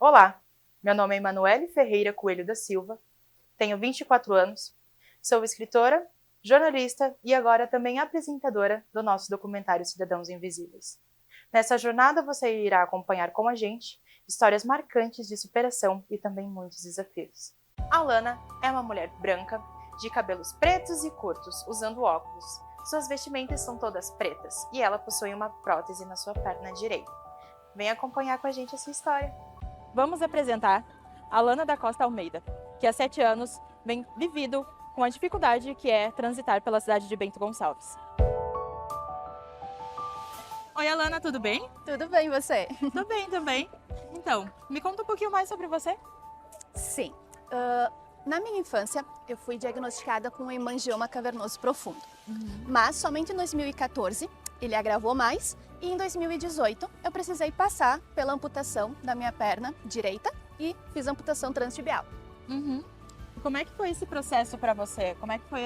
Olá, meu nome é Emanuele Ferreira Coelho da Silva, tenho 24 anos, sou escritora, jornalista e agora também apresentadora do nosso documentário Cidadãos Invisíveis. Nessa jornada você irá acompanhar com a gente histórias marcantes de superação e também muitos desafios. A Lana é uma mulher branca, de cabelos pretos e curtos, usando óculos. Suas vestimentas são todas pretas e ela possui uma prótese na sua perna direita. Vem acompanhar com a gente essa história. Vamos apresentar a Lana da Costa Almeida, que há 7 anos vem vivido com a dificuldade que é transitar pela cidade de Bento Gonçalves. Oi, Alana, tudo bem? Tudo bem, e você? Tudo bem também. Então, me conta um pouquinho mais sobre você. Sim. Na minha infância, eu fui diagnosticada com um hemangioma cavernoso profundo. Mas somente em 2014 ele agravou mais e em 2018 eu precisei passar pela amputação da minha perna direita e fiz amputação transtibial. Como é que foi esse processo para você? Como é que foi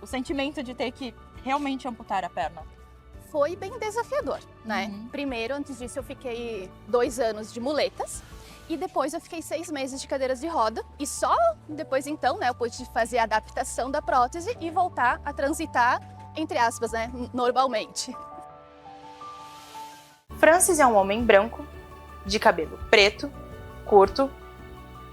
o sentimento de ter que realmente amputar a perna? Foi bem desafiador, né? Primeiro, antes disso, eu fiquei 2 anos de muletas e depois eu fiquei 6 meses de cadeiras de roda e só depois então, né, eu pude fazer a adaptação da prótese e voltar a transitar, entre aspas, né, normalmente. Francis é um homem branco, de cabelo preto, curto,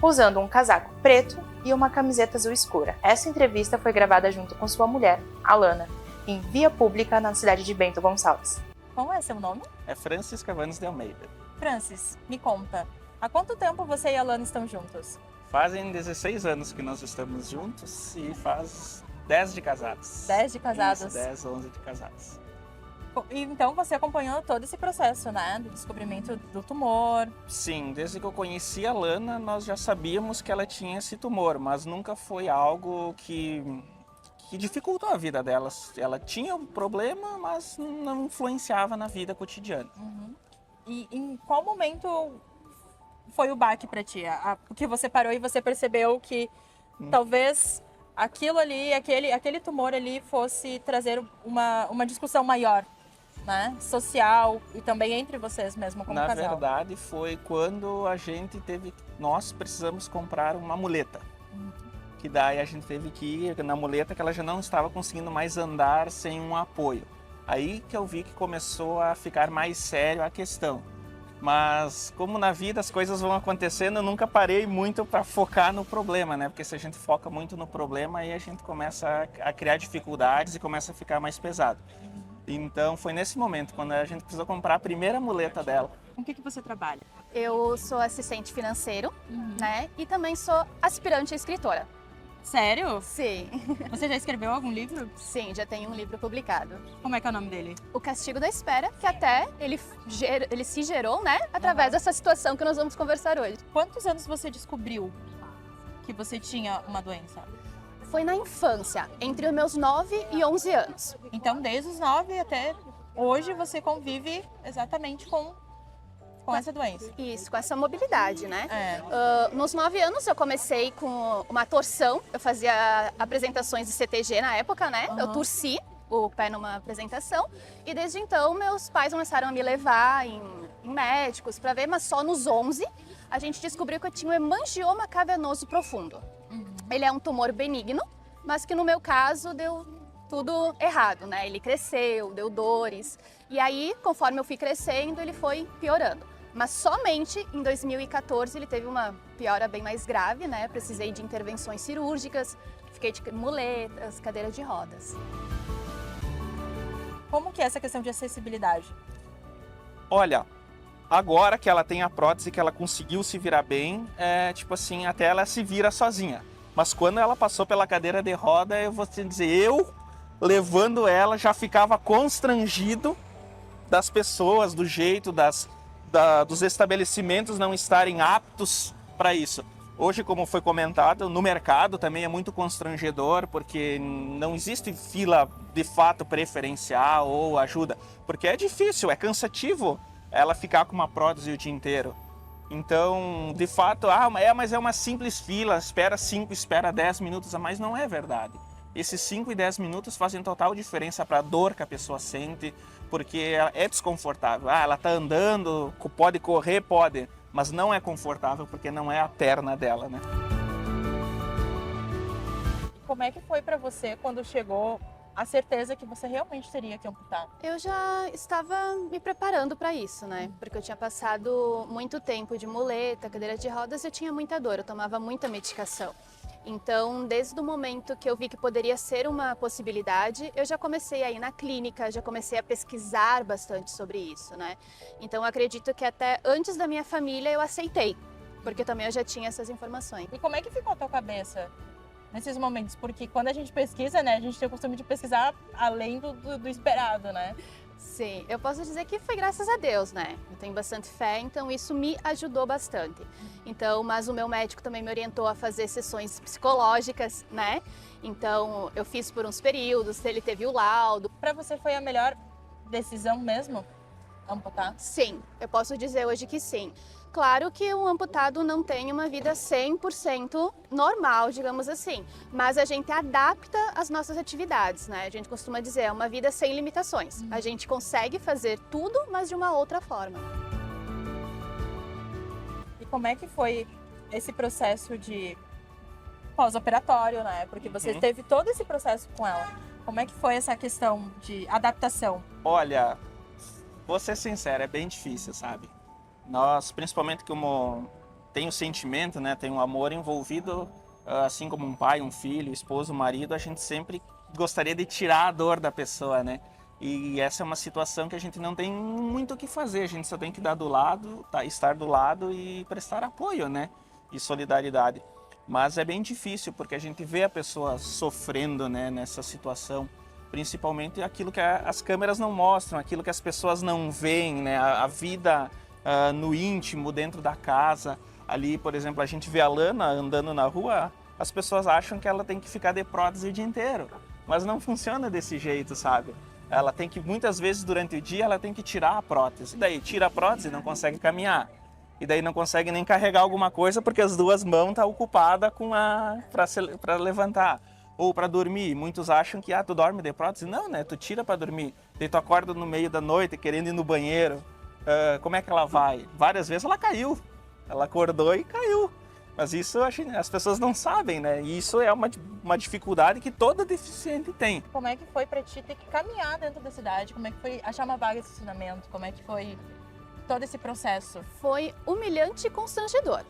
usando um casaco preto e uma camiseta azul escura. Essa entrevista foi gravada junto com sua mulher, Alana, em via pública na cidade de Bento Gonçalves. Qual é seu nome? É Francis Cavanes de Almeida. Francis, me conta, há quanto tempo você e a Alana estão juntos? Fazem 16 anos que nós estamos juntos e faz 10 de casados. 10 de casados? Isso, 10, 11 de casados. E então você acompanhou todo esse processo, né? Do descobrimento do tumor. Sim, desde que eu conheci a Lana, nós já sabíamos que ela tinha esse tumor, mas nunca foi algo que dificultou a vida dela. Ela tinha um problema, mas não influenciava na vida cotidiana. E em qual momento foi o baque para ti? Porque você parou e você percebeu que talvez aquilo ali, aquele tumor ali fosse trazer uma discussão maior, né? Social e também entre vocês mesmo como casal. Na verdade, foi quando nós precisamos comprar uma muleta. Que daí a gente teve que ir na muleta, que ela já não estava conseguindo mais andar sem um apoio. Aí que eu vi que começou a ficar mais sério a questão. Mas como na vida as coisas vão acontecendo, eu nunca parei muito para focar no problema, né? Porque se a gente foca muito no problema, aí a gente começa a criar dificuldades e começa a ficar mais pesado. Então foi nesse momento, quando a gente precisou comprar a primeira muleta dela. Com o que você trabalha? Eu sou assistente financeiro, né? E também sou aspirante a escritora. Sério? Sim. Você já escreveu algum livro? Sim, já tenho um livro publicado. Como é que é o nome dele? O Castigo da Espera, que até ele se gerou, né? Através dessa situação que nós vamos conversar hoje. Quantos anos você descobriu que você tinha uma doença? Foi na infância, entre os meus 9 e 11 anos. Então, desde os 9 até hoje, você convive exatamente com essa doença. Isso, com essa mobilidade, né? É. Nos 9 anos eu comecei com uma torção, eu fazia apresentações de CTG na época, né? Eu torci o pé numa apresentação e desde então meus pais começaram a me levar em médicos para ver, mas só nos 11 a gente descobriu que eu tinha um hemangioma cavernoso profundo. Ele é um tumor benigno, mas que no meu caso deu tudo errado, né? Ele cresceu, deu dores e aí, conforme eu fui crescendo, ele foi piorando. Mas somente em 2014 ele teve uma piora bem mais grave, né? Precisei de intervenções cirúrgicas, fiquei de muletas, cadeira de rodas. Como que é essa questão de acessibilidade? Olha, agora que ela tem a prótese, que ela conseguiu se virar bem, tipo assim, até ela se vira sozinha. Mas quando ela passou pela cadeira de roda, eu vou te dizer, eu levando ela já ficava constrangido das pessoas, do jeito dos estabelecimentos não estarem aptos para isso. Hoje, como foi comentado, no mercado também é muito constrangedor, porque não existe fila de fato preferencial ou ajuda, porque é difícil, é cansativo ela ficar com uma prótese o dia inteiro. Então, de fato, mas é uma simples fila, espera 5, espera 10 minutos, mas não é verdade. Esses 5 e 10 minutos fazem total diferença para a dor que a pessoa sente, porque é desconfortável. Ela está andando, pode correr, pode, mas não é confortável porque não é a perna dela, né? Como é que foi para você quando chegou a certeza que você realmente teria que amputar? Eu já estava me preparando para isso, né? Porque eu tinha passado muito tempo de muleta, cadeira de rodas, eu tinha muita dor, eu tomava muita medicação. Então, desde o momento que eu vi que poderia ser uma possibilidade, eu já comecei a ir na clínica, já comecei a pesquisar bastante sobre isso, né? Então, eu acredito que até antes da minha família eu aceitei, porque também eu já tinha essas informações. E como é que ficou a tua cabeça nesses momentos? Porque quando a gente pesquisa, né, a gente tem o costume de pesquisar além do esperado, né? Sim, eu posso dizer que foi graças a Deus, né? Eu tenho bastante fé, então isso me ajudou bastante. Então, mas o meu médico também me orientou a fazer sessões psicológicas, né? Então, eu fiz por uns períodos, ele teve o laudo. Para você foi a melhor decisão mesmo amputar? Sim, eu posso dizer hoje que sim. Claro que o amputado não tem uma vida 100% normal, digamos assim, mas a gente adapta as nossas atividades, né? A gente costuma dizer, é uma vida sem limitações. A gente consegue fazer tudo, mas de uma outra forma. E como é que foi esse processo de pós-operatório, né? Porque você teve todo esse processo com ela. Como é que foi essa questão de adaptação? Olha, vou ser sincero, é bem difícil, sabe? Nós, principalmente como tem o sentimento, né, tem um amor envolvido, assim como um pai, um filho, esposo, marido, a gente sempre gostaria de tirar a dor da pessoa, né? E essa é uma situação que a gente não tem muito o que fazer, a gente só tem que dar do lado, estar do lado e prestar apoio, né? E solidariedade. Mas é bem difícil porque a gente vê a pessoa sofrendo, né, nessa situação. Principalmente aquilo que as câmeras não mostram, aquilo que as pessoas não veem, né? A vida no íntimo, dentro da casa. Ali, por exemplo, a gente vê a Lana andando na rua, as pessoas acham que ela tem que ficar de prótese o dia inteiro. Mas não funciona desse jeito, sabe? Ela tem que, muitas vezes durante o dia, ela tem que tirar a prótese. E daí tira a prótese e não consegue caminhar. E daí não consegue nem carregar alguma coisa porque as duas mãos estão ocupadas para levantar. Ou para dormir. Muitos acham que tu dorme de prótese. Não, né? Tu tira para dormir. Daí tu acorda no meio da noite querendo ir no banheiro. Como é que ela vai? Várias vezes ela caiu. Ela acordou e caiu. Mas isso as pessoas não sabem, né? E isso é uma dificuldade que todo deficiente tem. Como é que foi para ti ter que caminhar dentro da cidade? Como é que foi achar uma vaga de estacionamento? Como é que foi todo esse processo? Foi humilhante e constrangedor.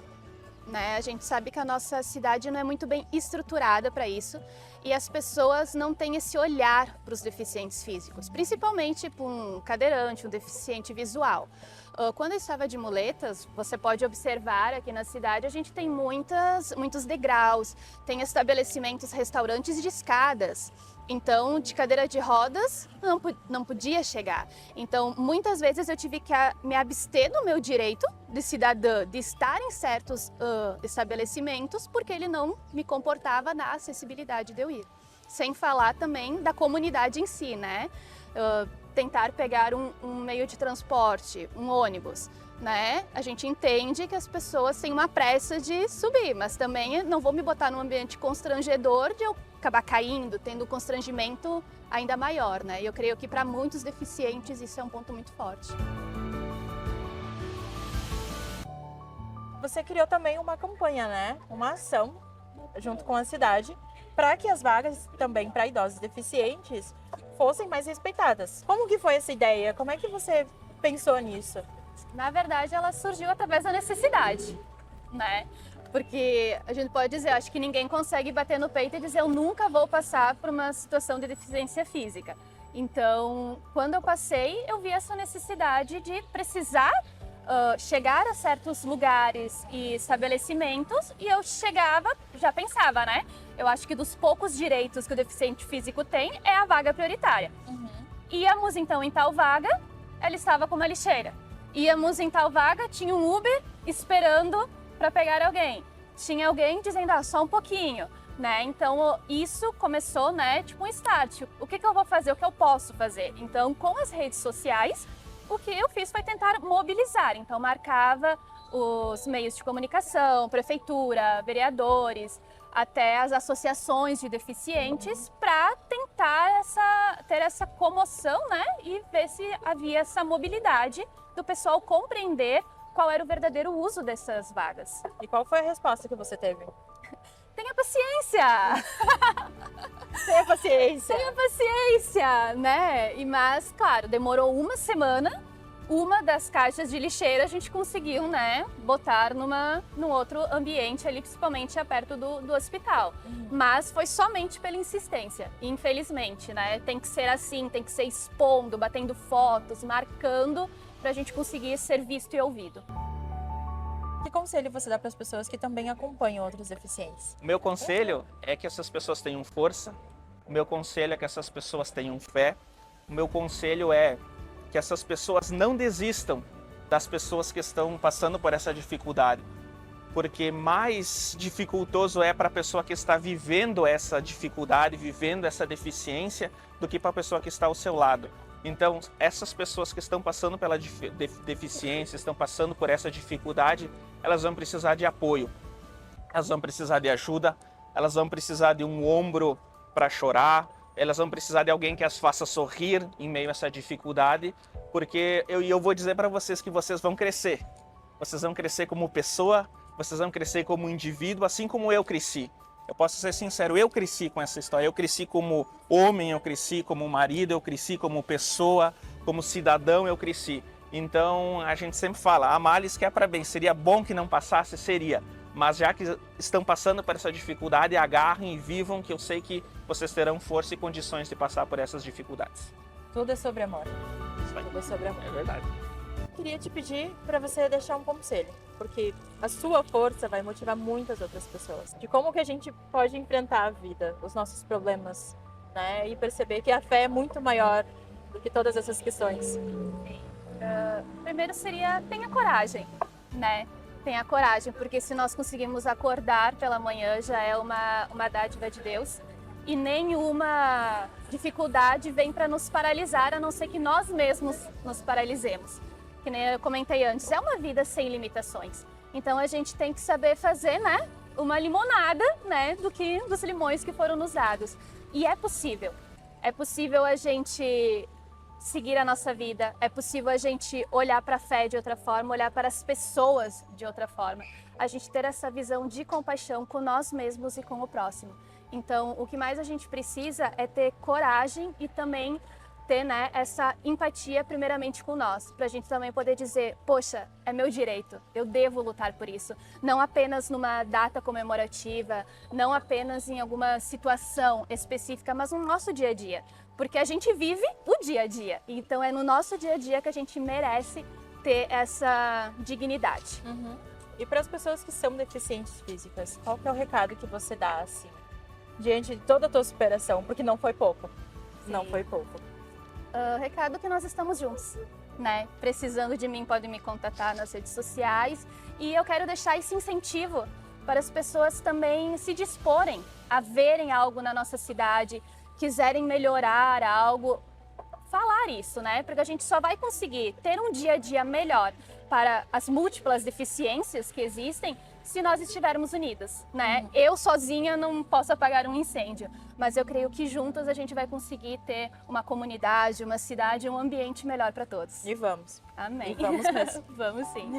Né? A gente sabe que a nossa cidade não é muito bem estruturada para isso e as pessoas não têm esse olhar para os deficientes físicos, principalmente para um cadeirante, um deficiente visual. Quando eu estava de muletas, você pode observar aqui na cidade, a gente tem muitos degraus, tem estabelecimentos, restaurantes de escadas. Então, de cadeira de rodas, não podia chegar. Então, muitas vezes eu tive que me abster do meu direito de cidadã, de estar em certos estabelecimentos, porque ele não me comportava na acessibilidade de eu ir. Sem falar também da comunidade em si, né? Tentar pegar um meio de transporte, um ônibus, né? A gente entende que as pessoas têm uma pressa de subir, mas também não vou me botar num ambiente constrangedor de eu acabar caindo, tendo um constrangimento ainda maior, né? E eu creio que para muitos deficientes isso é um ponto muito forte. Você criou também uma campanha, né? Uma ação junto com a cidade para que as vagas também para idosos deficientes fossem mais respeitadas. Como que foi essa ideia? Como é que você pensou nisso? Na verdade, ela surgiu através da necessidade, né? Porque a gente pode dizer, acho que ninguém consegue bater no peito e dizer eu nunca vou passar por uma situação de deficiência física. Então, quando eu passei, eu vi essa necessidade de precisar chegar a certos lugares e estabelecimentos e eu chegava, já pensava, né? Eu acho que dos poucos direitos que o deficiente físico tem é a vaga prioritária. Íamos então em tal vaga, ela estava com uma lixeira. Íamos em tal vaga, tinha um Uber esperando para pegar alguém. Tinha alguém dizendo, só um pouquinho, né? Então, isso começou, né, tipo um start. O que eu vou fazer? O que eu posso fazer? Então, com as redes sociais, o que eu fiz foi tentar mobilizar. Então, marcava os meios de comunicação, prefeitura, vereadores, até as associações de deficientes, para tentar ter essa comoção, né? E ver se havia essa mobilidade do pessoal compreender qual era o verdadeiro uso dessas vagas. E qual foi a resposta que você teve? Tenha paciência! Tenha paciência! Tenha paciência, né? Mas, claro, demorou uma semana. Uma das caixas de lixeira a gente conseguiu, né, botar num outro ambiente ali, principalmente perto do hospital. Mas foi somente pela insistência, infelizmente, né? Tem que ser assim, tem que ser expondo, batendo fotos, marcando, pra gente conseguir ser visto e ouvido. Que conselho você dá para as pessoas que também acompanham outros deficientes? O meu conselho é que essas pessoas tenham força, o meu conselho é que essas pessoas tenham fé, o meu conselho é que essas pessoas não desistam das pessoas que estão passando por essa dificuldade, porque mais dificultoso é para a pessoa que está vivendo essa dificuldade, vivendo essa deficiência, do que para a pessoa que está ao seu lado. Então, essas pessoas que estão passando pela deficiência, estão passando por essa dificuldade, elas vão precisar de apoio, elas vão precisar de ajuda, elas vão precisar de um ombro para chorar, elas vão precisar de alguém que as faça sorrir em meio a essa dificuldade, porque eu vou dizer para vocês que vocês vão crescer. Vocês vão crescer como pessoa, vocês vão crescer como indivíduo, assim como eu cresci. Eu posso ser sincero, eu cresci com essa história. Eu cresci como homem, eu cresci como marido, eu cresci como pessoa, como cidadão, eu cresci. Então a gente sempre fala, há males que é para bem. Seria bom que não passasse? Seria. Mas já que estão passando por essa dificuldade, agarrem e vivam, que eu sei que vocês terão força e condições de passar por essas dificuldades. Tudo é sobre amor. Isso aí. Tudo é sobre amor. É verdade. Queria te pedir para você deixar um conselho, porque a sua força vai motivar muitas outras pessoas. De como que a gente pode enfrentar a vida, os nossos problemas, né? E perceber que a fé é muito maior do que todas essas questões. Primeiro seria, tenha coragem, né? Tenha coragem, porque se nós conseguimos acordar pela manhã já é uma dádiva de Deus. E nenhuma dificuldade vem para nos paralisar, a não ser que nós mesmos nos paralisemos. Que nem eu comentei antes, é uma vida sem limitações. Então a gente tem que saber fazer, né, uma limonada, né, dos limões que foram nos dados. E é possível. É possível a gente seguir a nossa vida, é possível a gente olhar para a fé de outra forma, olhar para as pessoas de outra forma. A gente ter essa visão de compaixão com nós mesmos e com o próximo. Então, o que mais a gente precisa é ter coragem e também ter, né, essa empatia primeiramente com nós, para a gente também poder dizer, poxa, é meu direito, eu devo lutar por isso. Não apenas numa data comemorativa, não apenas em alguma situação específica, mas no nosso dia a dia. Porque a gente vive o dia a dia, então é no nosso dia a dia que a gente merece ter essa dignidade. E para as pessoas que são deficientes físicas, qual que é o recado que você dá, assim, diante de toda a tua superação? Porque não foi pouco. Sim. Não foi pouco. Recado que nós estamos juntos, né? Precisando de mim, podem me contatar nas redes sociais. E eu quero deixar esse incentivo para as pessoas também se disporem a verem algo na nossa cidade, quiserem melhorar algo, falar isso, né? Porque a gente só vai conseguir ter um dia a dia melhor para as múltiplas deficiências que existem se nós estivermos unidas, né? Eu sozinha não posso apagar um incêndio, mas eu creio que juntas a gente vai conseguir ter uma comunidade, uma cidade, um ambiente melhor para todos. E vamos. Amém. E vamos mesmo. Vamos sim.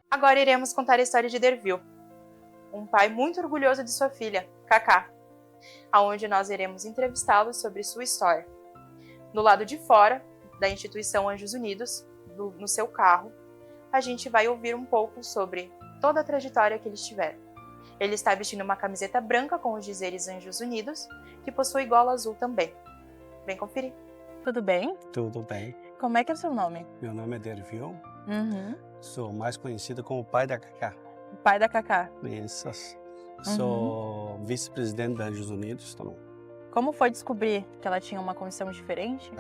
Agora iremos contar a história de Dervil, um pai muito orgulhoso de sua filha, Cacá, aonde nós iremos entrevistá-lo sobre sua história. No lado de fora da instituição Anjos Unidos, no seu carro, a gente vai ouvir um pouco sobre toda a trajetória que eles tiveram. Ele está vestindo uma camiseta branca com os dizeres Anjos Unidos, que possui gola azul também. Vem conferir. Tudo bem? Tudo bem. Como é que é o seu nome? Meu nome é Dervil, Uhum. sou mais conhecido como pai da Cacá. O pai da Cacá. Isso. Sou vice-presidente da Anjos Unidos também. Como foi descobrir que ela tinha uma condição diferente?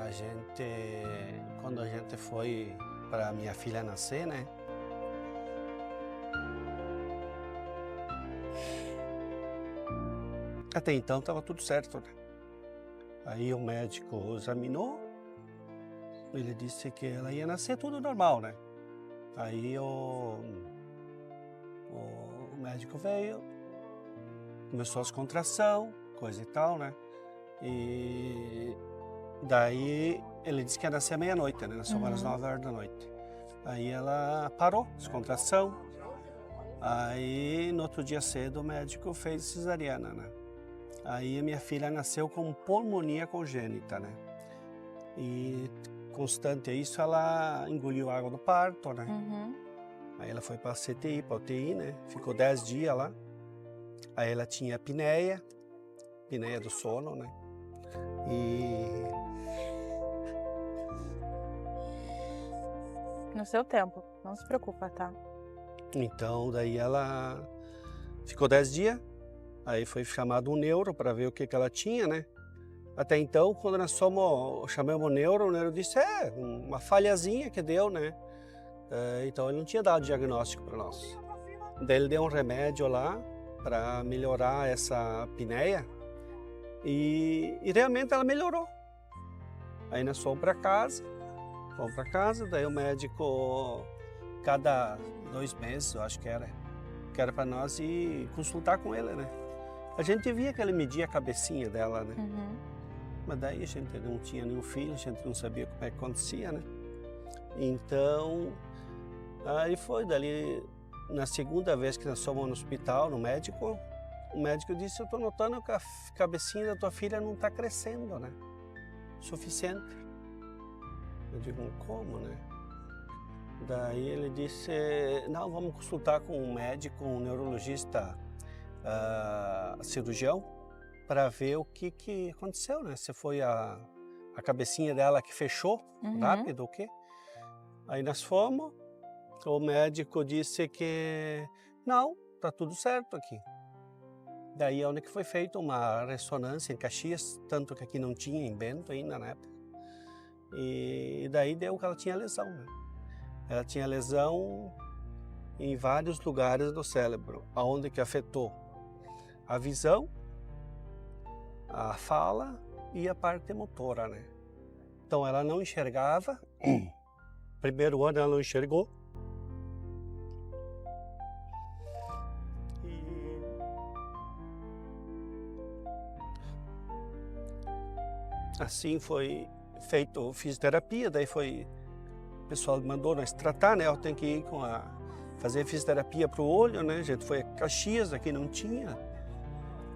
Quando a gente foi para minha filha nascer, né? Até então estava tudo certo, né? Aí o médico examinou, ele disse que ela ia nascer tudo normal, né? Aí o médico veio, começou as contrações, coisa e tal, né? E Daí ele disse que ia nascer meia-noite, né? Nós fomos às 9 horas da noite. Aí ela parou, descontração. Aí no outro dia cedo o médico fez cesariana, né? Aí a minha filha nasceu com pulmonia congênita, né? E constante a isso, ela engoliu água do parto, né? Aí ela foi para a CTI, para a UTI, né? Ficou 10 dias lá. Aí ela tinha apneia do sono, né? E No seu tempo, não se preocupa, tá? então daí ela ficou 10 dias. Aí foi chamado um neuro para ver o que ela tinha, né? Até então, quando nós chamamos o neuro disse, uma falhazinha que deu, né? Então ele não tinha dado diagnóstico para nós. Daí ele deu um remédio lá para melhorar essa apneia e realmente ela melhorou. Aí nós fomos para casa, daí o médico, cada 2 meses, eu acho que era para nós ir consultar com ele, né? A gente via que ele media a cabecinha dela, né? Mas daí a gente não tinha nenhum filho, a gente não sabia como é que acontecia, né? Então, aí foi, dali, na segunda vez que nós fomos no hospital, no médico, o médico disse, eu tô notando que a cabecinha da tua filha não tá crescendo, né? Suficiente. Eu digo, como, né? Daí ele disse, não, vamos consultar com um médico, um neurologista, cirurgião, para ver o que aconteceu, né? Se foi a cabecinha dela que fechou rápido ou o quê. Aí nós fomos, o médico disse que não, tá tudo certo aqui. Daí é onde que foi feita uma ressonância em Caxias, tanto que aqui não tinha em Bento ainda na época. E daí deu que ela tinha lesão, né? Ela tinha lesão em vários lugares do cérebro, aonde que afetou a visão, a fala e a parte motora, né? Então ela não enxergava, primeiro ano ela não enxergou. E assim foi feito fisioterapia, daí o pessoal mandou nós tratar, né? Eu tenho que ir fazer fisioterapia para o olho, né? A gente foi a Caxias, aqui não tinha.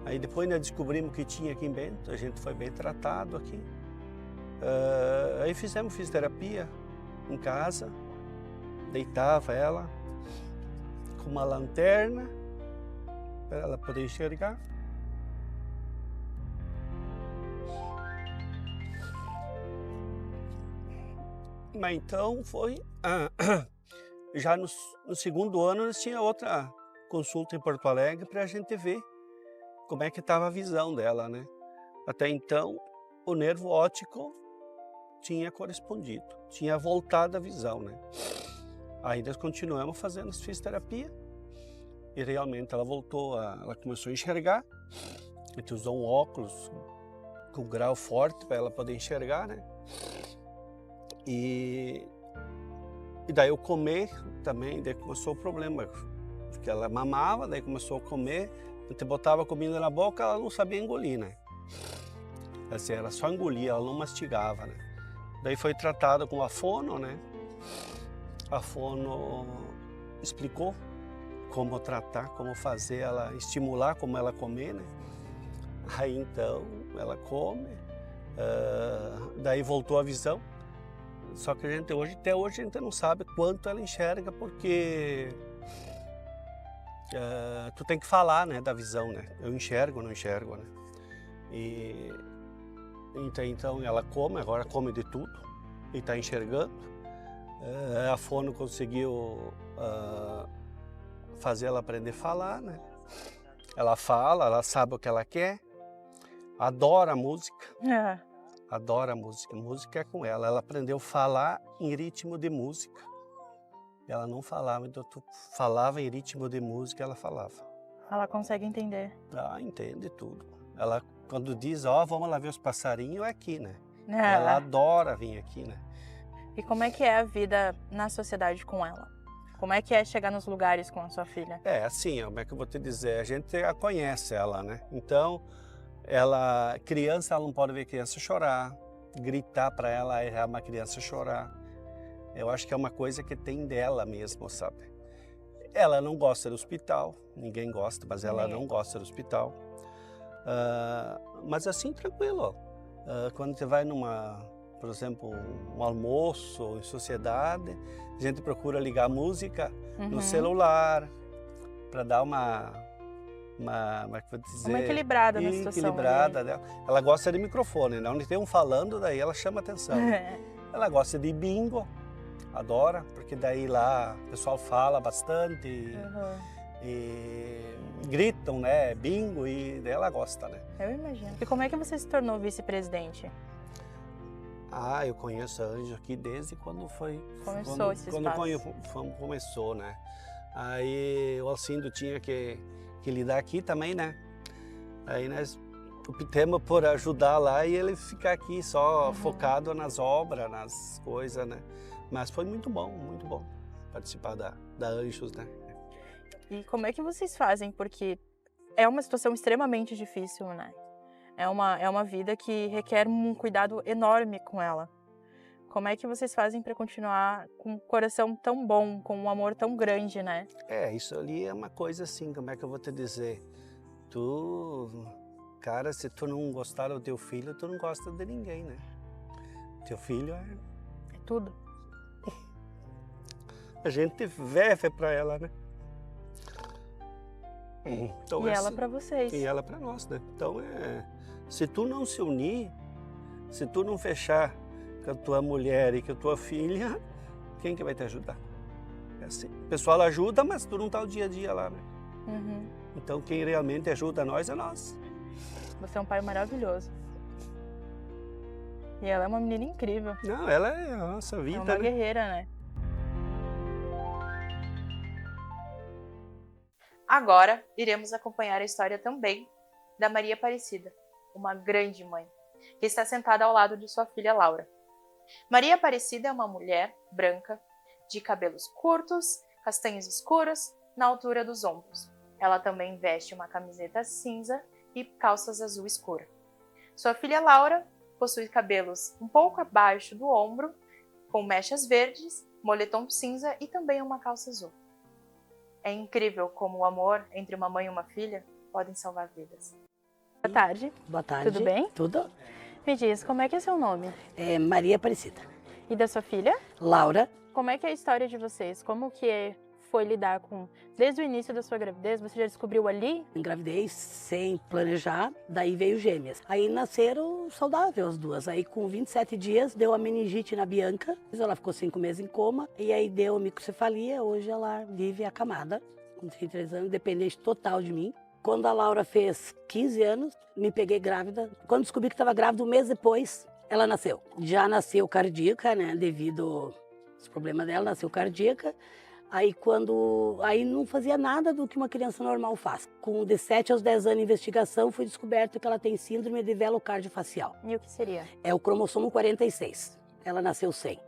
Aí depois nós descobrimos que tinha aqui em Bento, a gente foi bem tratado aqui. Aí fizemos fisioterapia em casa, deitava ela com uma lanterna para ela poder enxergar. Mas então foi, já no segundo ano nós tinha outra consulta em Porto Alegre para a gente ver como é que estava a visão dela, né? Até então o nervo óptico tinha correspondido, tinha voltado a visão, né? Aí nós continuamos fazendo fisioterapia e realmente ela voltou, ela começou a enxergar. A gente usou um óculos com grau forte para ela poder enxergar, né? E daí eu comer também, daí começou o problema, porque ela mamava, daí começou a comer, a gente botava comida na boca, ela não sabia engolir, né? Assim, ela só engolia, ela não mastigava, né? Daí foi tratado com a fono, né? A fono explicou como tratar, como fazer ela, estimular como ela comer, né? Aí então ela come, daí voltou a visão. Só que a gente até hoje a gente não sabe quanto ela enxerga, porque tu tem que falar, né, da visão, né? Eu enxergo ou não enxergo, né? E então ela come, agora come de tudo e está enxergando. A fono conseguiu fazer ela aprender a falar, né? Ela fala, ela sabe o que ela quer, adora música. Adora música, música é com ela. Ela aprendeu a falar em ritmo de música. Ela não falava, então tu falava em ritmo de música, ela falava. Ela consegue entender. Entende tudo. Ela, quando diz, vamos lá ver os passarinhos, é aqui, né? Ela adora vir aqui, né? E como é que é a vida na sociedade com ela? Como é que é chegar nos lugares com a sua filha? Assim, como é que eu vou te dizer? A gente conhece ela, né? Então, criança, ela não pode ver criança chorar, gritar para ela é uma criança chorar. Eu acho que é uma coisa que tem dela mesmo, sabe? Ela não gosta do hospital, ninguém gosta, mas ela não gosta do hospital. Mas assim, tranquilo. Quando você vai por exemplo, um almoço em sociedade, a gente procura ligar música no celular para dar uma como é que eu vou dizer? Uma equilibrada na situação. Equilibrada dela. Ela gosta de microfone, né? Onde tem um falando, daí ela chama atenção. Ela gosta de bingo, adora, porque daí lá o pessoal fala bastante e gritam, né? Bingo, e daí ela gosta, né? Eu imagino. E como é que você se tornou vice-presidente? Eu conheço a Ângela aqui desde quando foi... Começou esse espaço. Começou, né? Aí o Alcindo tinha que lidar aqui também, né? Aí nós optamos por ajudar lá e ele ficar aqui só focado nas obras, nas coisas, né? Mas foi muito bom participar da Anjos, né? E como é que vocês fazem? Porque é uma situação extremamente difícil, né? É uma vida que requer um cuidado enorme com ela. Como é que vocês fazem para continuar com um coração tão bom, com um amor tão grande, né? Isso ali é uma coisa assim, como é que eu vou te dizer? Cara, se tu não gostar do teu filho, tu não gosta de ninguém, né? Teu filho é tudo. A gente vive para ela, né? Então, e ela para vocês. E ela para nós, né? Então, se tu não se unir, se tu não fechar com a tua mulher e com a tua filha, quem que vai te ajudar? É assim. O pessoal ajuda, mas tu não tá o dia a dia lá, né? Então, quem realmente ajuda nós é nós. Você é um pai maravilhoso. E ela é uma menina incrível. Não, ela é a nossa vida, é uma né? guerreira, né? Agora, iremos acompanhar a história também da Maria Aparecida, uma grande mãe, que está sentada ao lado de sua filha Laura. Maria Aparecida é uma mulher branca, de cabelos curtos, castanhos escuros, na altura dos ombros. Ela também veste uma camiseta cinza e calças azul escura. Sua filha Laura possui cabelos um pouco abaixo do ombro, com mechas verdes, moletom cinza e também uma calça azul. É incrível como o amor entre uma mãe e uma filha podem salvar vidas. Boa tarde. Boa tarde. Tudo bem? Tudo. Me diz, como é que é seu nome? É Maria Aparecida. E da sua filha? Laura. Como é que é a história de vocês? Como que foi lidar com... Desde o início da sua gravidez, você já descobriu ali? Engravidei sem planejar, daí veio gêmeas. Aí nasceram saudáveis as duas. Aí com 27 dias deu a meningite na Bianca. Ela ficou 5 meses em coma. E aí deu a microcefalia. Hoje ela vive acamada, com 33 anos, dependente total de mim. Quando a Laura fez 15 anos, me peguei grávida. Quando descobri que estava grávida, um mês depois, ela nasceu. Já nasceu cardíaca, né? Devido aos problemas dela, nasceu cardíaca. Aí não fazia nada do que uma criança normal faz. Com de 7 aos 10 anos de investigação, foi descoberto que ela tem síndrome de velo cardiofacial. E o que seria? É o cromossomo 46. Ela nasceu sem.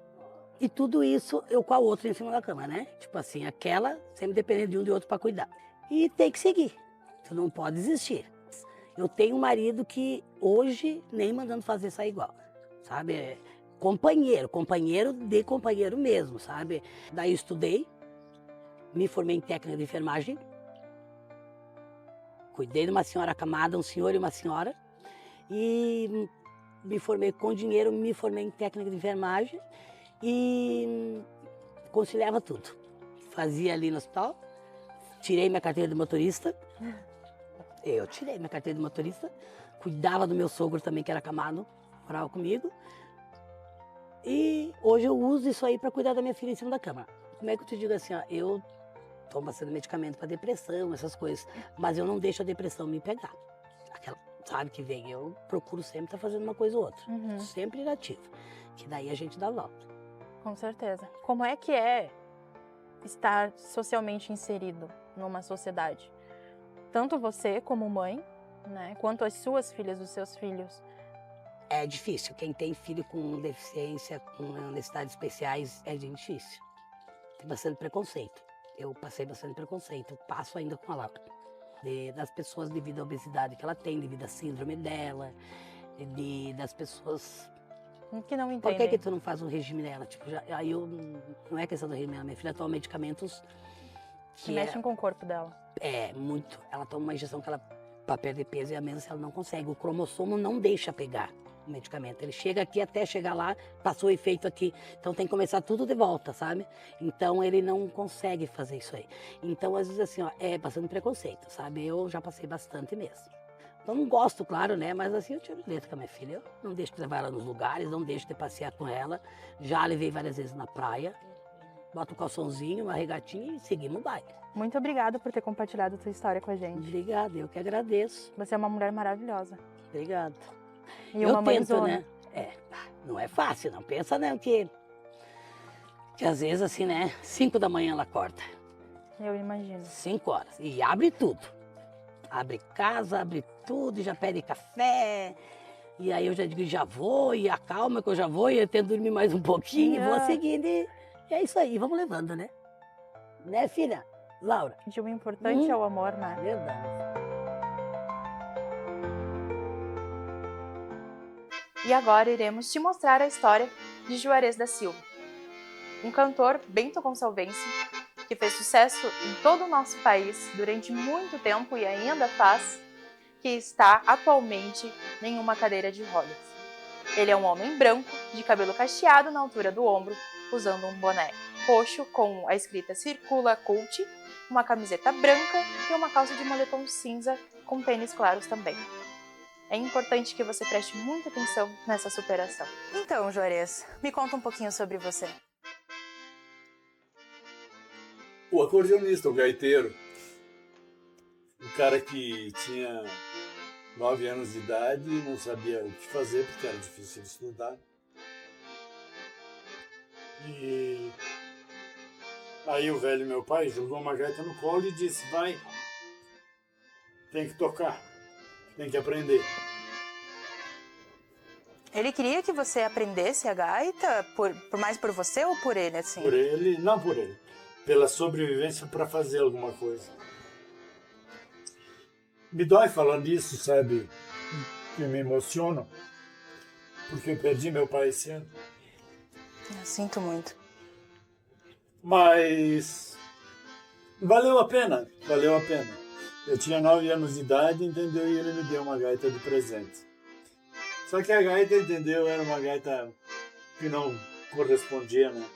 E tudo isso, eu com a outra em cima da cama, né? Tipo assim, aquela sempre dependendo de um de outro para cuidar. E tem que seguir. Tu não pode desistir. Eu tenho um marido que hoje nem mandando fazer sair igual, sabe? Companheiro mesmo, sabe? Daí eu estudei, me formei em técnica de enfermagem, cuidei de uma senhora acamada, um senhor e uma senhora, e me formei com dinheiro, me formei em técnica de enfermagem e conciliava tudo. Fazia ali no hospital, tirei minha carteira de motorista, cuidava do meu sogro também, que era acamado, morava comigo, e hoje eu uso isso aí para cuidar da minha filha em cima da cama. Como é que eu te digo assim, ó, eu tomo bastante medicamento para depressão, essas coisas, mas eu não deixo a depressão me pegar. Aquela, sabe, que vem, eu procuro sempre estar fazendo uma coisa ou outra, sempre ir ativo, que daí a gente dá volta. Com certeza. Como é que é estar socialmente inserido numa sociedade? Tanto você como mãe, né, quanto as suas filhas, os seus filhos. É difícil. Quem tem filho com deficiência, com necessidades especiais, é difícil. Tem bastante preconceito. Eu passei bastante preconceito. Eu passo ainda com a Laura. Das pessoas devido à obesidade que ela tem, devido à síndrome dela, das pessoas Que não Por entendem. que tu não faz um regime nela? Tipo, aí eu, não é questão do regime, minha filha toma medicamentos Que mexem com o corpo dela. muito. Ela toma uma injeção que ela, pra perder peso, e a menos ela não consegue. O cromossomo não deixa pegar o medicamento. Ele chega aqui até chegar lá, passou o efeito aqui. Então tem que começar tudo de volta, sabe? Então ele não consegue fazer isso aí. Então, às vezes, assim, ó, é bastante preconceito, sabe? Eu já passei bastante mesmo. Eu não gosto, claro, né? Mas assim, eu tiro letra com a minha filha. Eu não deixo de levar ela nos lugares, não deixo de passear com ela. Já levei várias vezes na praia. Boto um calçãozinho, uma regatinha e seguimos o baile. Muito obrigada por ter compartilhado a sua história com a gente. Obrigada, eu que agradeço. Você é uma mulher maravilhosa. Obrigada. E Eu uma tento, mãezona. né? Não é fácil, não. Pensa, né, que às vezes, assim, né, 5 da manhã ela acorda. Eu imagino. 5 horas. E abre tudo. Abre casa, abre tudo, e já pede café. E aí eu já digo, já vou, e acalma que eu já vou, e eu tento dormir mais um pouquinho, vou seguindo. E é isso aí, vamos levando, né? Né, filha? Laura? De o importante é o amor, né? Verdade. E agora iremos te mostrar a história de Juarez da Silva, um cantor bento-gonçalvense que fez sucesso em todo o nosso país durante muito tempo e ainda faz, que está atualmente em uma cadeira de rodas. Ele é um homem branco, de cabelo cacheado na altura do ombro, usando um boné roxo com a escrita Circula Cult, uma camiseta branca e uma calça de moletom cinza com tênis claros também. É importante que você preste muita atenção nessa superação. Então, Juarez, me conta um pouquinho sobre você. O acordeonista, o gaiteiro, o cara que tinha 9 anos de idade e não sabia o que fazer porque era difícil de estudar. E aí o velho meu pai jogou uma gaita no colo e disse, vai, tem que tocar, tem que aprender. Ele queria que você aprendesse a gaita, mais por você ou por ele, assim? Por ele, não por ele, pela sobrevivência para fazer alguma coisa. Me dói falar nisso, sabe? Eu me emociono, porque eu perdi meu pai esse ano. Eu sinto muito. Mas valeu a pena, valeu a pena. Eu tinha 9 anos de idade, entendeu? E ele me deu uma gaita de presente. Só que a gaita, entendeu? Era uma gaita que não correspondia, né?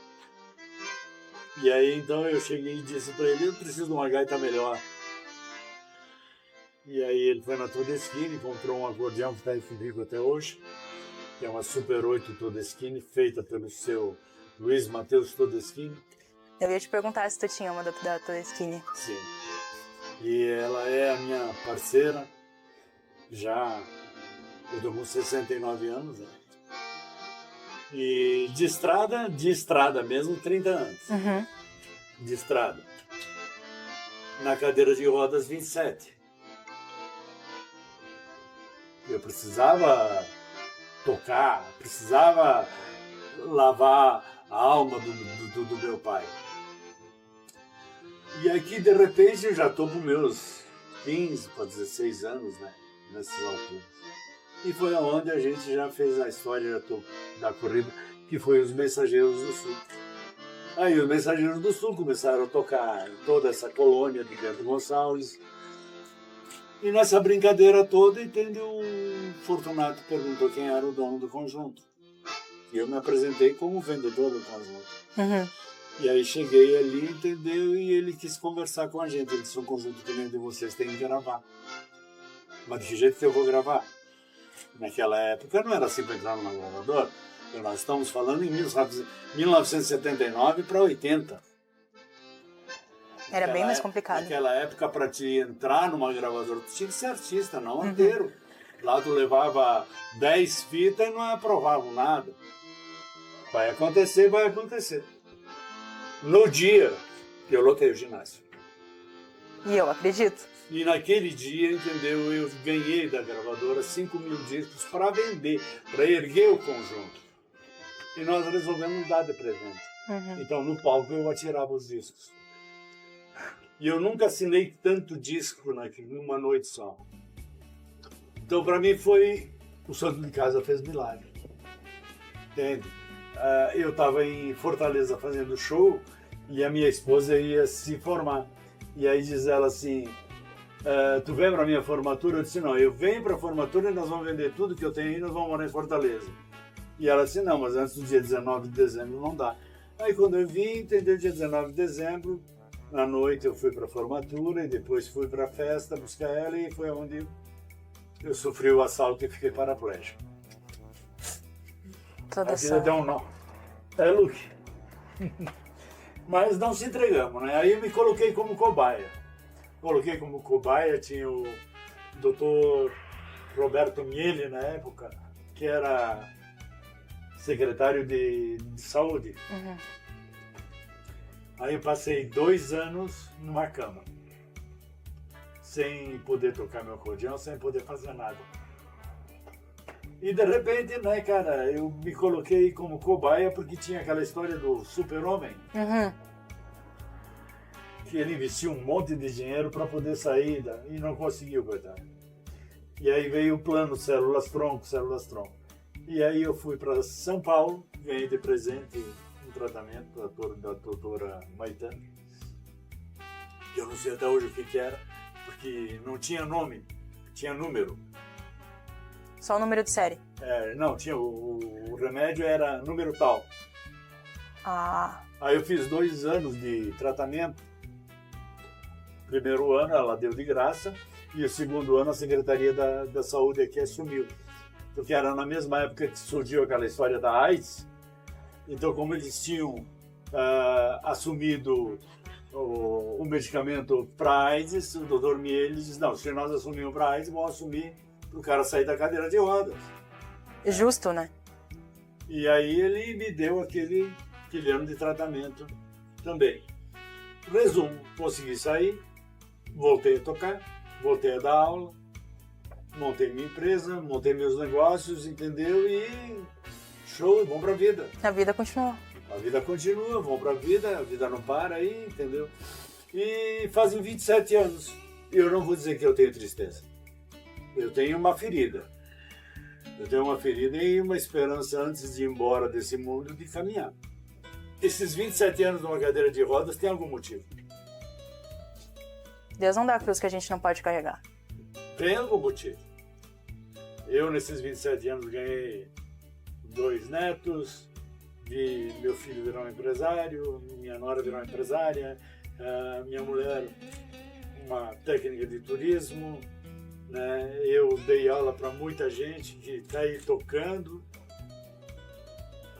E aí, então, eu cheguei e disse para ele, eu preciso de uma gaita melhor. E aí ele foi na Todeschini e comprou um acordeão que está aí comigo até hoje, que é uma Super 8 Todeschini, feita pelo seu Luiz Matheus Todeschini. Eu ia te perguntar se tu tinha uma da Todeschini. Sim. E ela é a minha parceira, já eu tô com 69 anos, né? E de estrada mesmo, 30 anos. Uhum. De estrada. Na cadeira de rodas, 27. Eu precisava tocar, precisava lavar a alma do meu pai. E aqui, de repente, eu já estou com meus 15 para 16 anos, né? Nessas alturas. E foi aonde a gente já fez a história da corrida, que foi os Mensageiros do Sul. Aí os Mensageiros do Sul começaram a tocar toda essa colônia de Bento Gonçalves. E nessa brincadeira toda, entendeu? O Fortunato perguntou quem era o dono do conjunto. E eu me apresentei como vendedor do conjunto. Uhum. E aí cheguei ali, entendeu? E ele quis conversar com a gente. Ele disse, um conjunto que nem de vocês tem que gravar. Mas de que jeito que eu vou gravar? Naquela época não era assim para entrar numa gravadora. Nós estamos falando em 1979 para 80. Era bem mais complicado. Naquela época, para te entrar numa gravadora, tu tinha que ser artista, não arteiro. Lá tu levava 10 fitas e não aprovavam nada. Vai acontecer, vai acontecer. No dia que eu lotei o ginásio. E eu acredito. E naquele dia, entendeu, eu ganhei da gravadora 5 mil discos para vender, para erguer o conjunto. E nós resolvemos dar de presente. Uhum. Então, no palco, eu atirava os discos. E eu nunca assinei tanto disco numa noite só. Então, para mim, foi... O santo de casa fez milagre. entende? Eu estava em Fortaleza fazendo show e a minha esposa ia se formar. E aí diz ela assim, tu vem para a minha formatura? Eu disse, não, eu venho para a formatura e nós vamos vender tudo que eu tenho e nós vamos morar em Fortaleza. E ela disse, não, mas antes do dia 19 de dezembro não dá. Aí quando eu vim, entendeu, dia 19 de dezembro, na noite eu fui para a formatura e depois fui para a festa buscar ela e foi onde eu sofri o assalto e fiquei paraplégico. Toda A vida deu um nó. É, Luke. Mas não se entregamos, né? Aí eu me coloquei como cobaia. Coloquei como cobaia, tinha o Dr. Roberto Miele na época, que era secretário de saúde. Uhum. Aí eu passei 2 anos numa cama, sem poder tocar meu acordeão, sem poder fazer nada. E de repente, né, cara, eu me coloquei como cobaia porque tinha aquela história do super-homem, Uhum. que ele investiu um monte de dinheiro para poder sair e não conseguiu, coitado. E aí veio o plano células-tronco. E aí eu fui para São Paulo, ganhei de presente um tratamento da doutora Maitana, que eu não sei até hoje o que era, porque não tinha nome, tinha número. Só o número de série. Não, tinha o remédio era número tal. Ah, Aí eu fiz 2 anos de tratamento. Primeiro ano ela deu de graça e o segundo ano a Secretaria da Saúde aqui assumiu. Porque era na mesma época que surgiu aquela história da AIDS. Então, como eles tinham assumido o medicamento para AIDS, o doutor Miele disse, não, se nós assumimos para AIDS, vamos assumir para o cara sair da cadeira de rodas. justo, né? E aí ele me deu aquele ano de tratamento também. Resumo, consegui sair, voltei a tocar, voltei a dar aula, montei minha empresa, montei meus negócios, entendeu? E show, vamos pra vida. A vida continua. A vida continua, vamos pra vida, a vida não para aí, entendeu? E fazem 27 anos. E eu não vou dizer que eu tenho tristeza. Eu tenho uma ferida. Eu tenho uma ferida e uma esperança antes de ir embora desse mundo de caminhar. Esses 27 anos numa cadeira de rodas tem algum motivo. Deus não dá a cruz que a gente não pode carregar. Tem algum motivo. Eu, nesses 27 anos, ganhei 2 netos, meu filho virou um empresário, minha nora virou uma empresária, minha mulher uma técnica de turismo, né? Eu dei aula para muita gente que está aí tocando.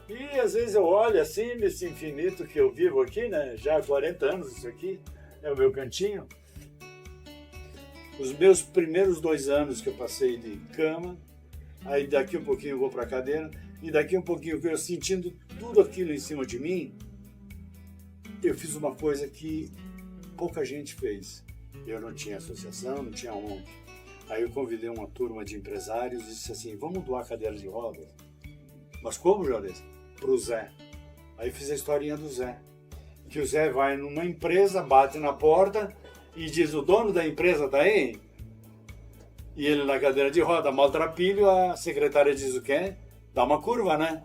E às vezes eu olho assim, nesse infinito que eu vivo aqui, né? Já há 40 anos isso aqui, é o meu cantinho. Os meus primeiros 2 anos que eu passei de cama, aí daqui um pouquinho eu vou para a cadeira, e daqui um pouquinho eu sentindo tudo aquilo em cima de mim, eu fiz uma coisa que pouca gente fez. Eu não tinha associação, não tinha ONG. Aí eu convidei uma turma de empresários e disse assim, vamos doar cadeira de rodas? Mas como, Juarez? Para o Zé. Aí fiz a historinha do Zé. Que o Zé vai numa empresa, bate na porta e diz, o dono da empresa está aí? E ele na cadeira de roda, maltrapilho, a secretária diz o quê? Dá uma curva, né?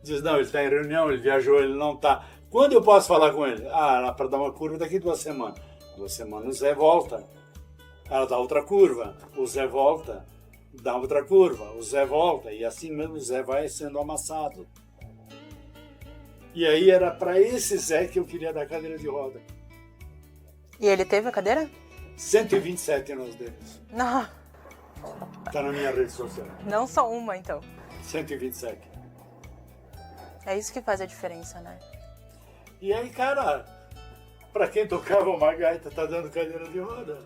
Diz, não, ele está em reunião, ele viajou, ele não está. Quando eu posso falar com ele? Para dar uma curva daqui 2 semanas. 2 semanas o Zé volta. Ela dá outra curva, o Zé volta, dá outra curva, o Zé volta, e assim mesmo o Zé vai sendo amassado. E aí era para esse Zé que eu queria dar cadeira de roda. E ele teve a cadeira? 127 nós demos. Não, Está na minha rede social. não só uma, então. 127. É isso que faz a diferença, né? E aí, cara, para quem tocava uma gaita, tá dando cadeira de roda.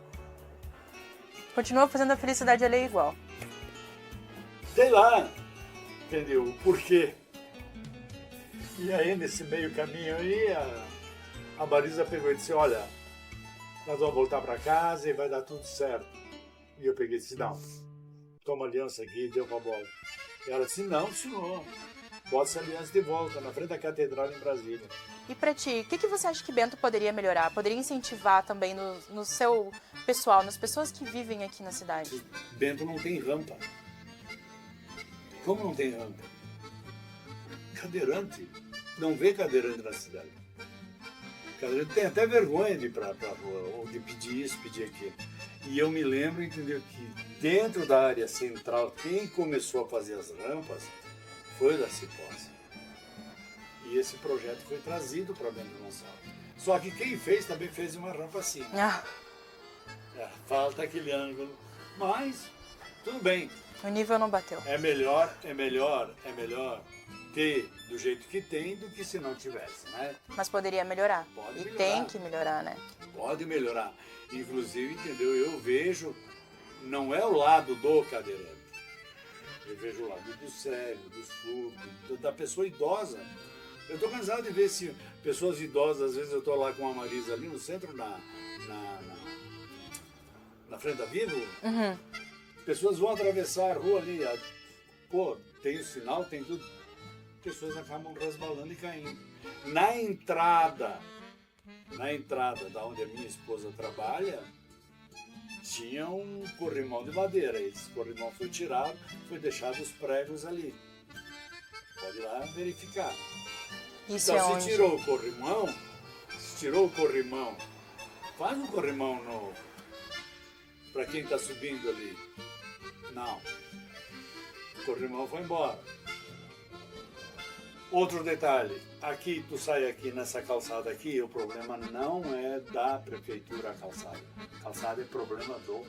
Continua fazendo a felicidade alheia igual. Sei lá, entendeu? O porquê. E aí, nesse meio caminho aí, a Marisa pegou e disse, olha, nós vamos voltar para casa e vai dar tudo certo. E eu peguei e disse, não, toma a aliança aqui e deu pra bola. E ela disse, não, senhor, bota essa aliança de volta, na frente da catedral em Brasília. E pra ti, o que você acha que Bento poderia melhorar? Poderia incentivar também no seu pessoal, nas pessoas que vivem aqui na cidade? Bento não tem rampa. Como não tem rampa? cadeirante, não vê cadeirante na cidade. Cadeirante tem até vergonha de ir para a rua, ou de pedir isso, pedir aquilo. E eu me lembro, entendeu, que dentro da área central, quem começou a fazer as rampas foi o Darcy Posse. E esse projeto foi trazido para Bento Gonçalves. Só que quem fez também fez uma rampa assim. Falta aquele ângulo, mas tudo bem. O nível não bateu. É melhor ter do jeito que tem do que se não tivesse, né? Mas poderia melhorar. Pode e melhorar. tem que melhorar, né? Pode melhorar. Inclusive, entendeu? Eu vejo, não é o lado do cadeirante. Eu vejo o lado do cego, do surdo, da pessoa idosa. Eu estou cansado de ver se pessoas idosas, às vezes eu estou lá com a Marisa ali no centro, na frente da Vivo, pessoas vão atravessar a rua ali, pô, tem o sinal, tem tudo, pessoas acabam resbalando e caindo. Na entrada da onde a minha esposa trabalha, tinha um corrimão de madeira, esse corrimão foi tirado, foi deixado os pregos ali. Pode ir lá verificar. Isso Então, é onde? se tirou o corrimão, faz um corrimão novo. Para quem está subindo ali. Não. O corrimão foi embora. Outro detalhe. Aqui, tu sai aqui nessa calçada aqui, o problema não é da prefeitura a calçada. A calçada é problema do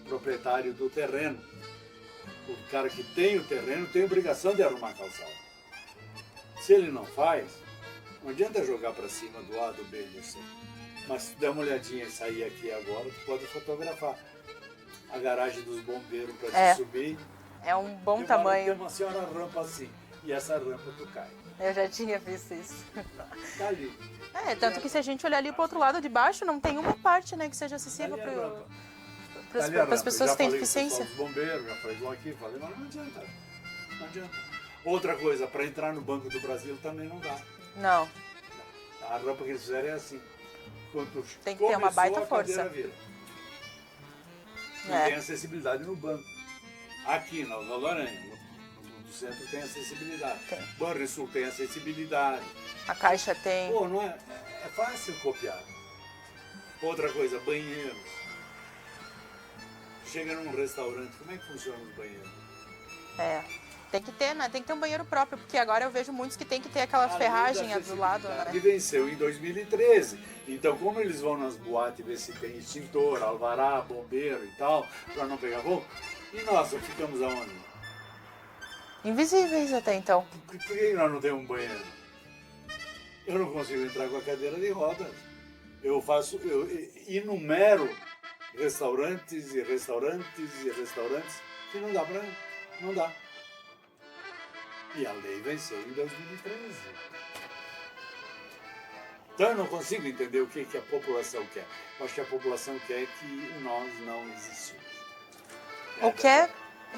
proprietário do terreno. O cara que tem o terreno tem a obrigação de arrumar a calçada. Se ele não faz, não adianta jogar para cima do A, do B, do C. Mas se der uma olhadinha e sair aqui agora, tu pode fotografar a garagem dos bombeiros para te subir. É um bom Tem tamanho. uma senhora rampa assim, e essa rampa tu cai. Eu já tinha visto isso. Tá ali. Tanto que se a gente olhar ali pro outro lado de baixo, não tem uma parte, né, que seja acessível Tá ali a rampa. para Ali a as rampa. pessoas Já que têm falei com o deficiência. pessoal dos bombeiros, já falei igual aqui, falei, mas não adianta. Não adianta. Outra coisa, para entrar no Banco do Brasil também não dá. Não, A rampa que eles fizeram é assim. Quando tem que ter uma baita começou, a cadeira força. vira. Não É. tem acessibilidade no banco. Aqui na Lorena, no centro tem acessibilidade. Tem. Banrisul tem acessibilidade. A caixa tem. Pô, não é? É fácil copiar. Outra coisa, banheiros. Chega num restaurante, como é que funciona os banheiros? Tem que ter, né? Tem que ter um banheiro próprio, porque agora eu vejo muitos que tem que ter aquela ferragem do lado, né? E venceu em 2013. Então, como eles vão nas boates ver se tem extintor, alvará, bombeiro e tal, para não pegar fogo, e nós ficamos aonde? Invisíveis até então. Por que nós não temos um banheiro? Eu não consigo entrar com a cadeira de rodas. Eu enumero restaurantes e restaurantes e restaurantes que não dá para... Não dá. E a lei venceu em 2013. Então eu não consigo entender o que a população quer. Eu acho que a população quer que nós não existimos. Ou quer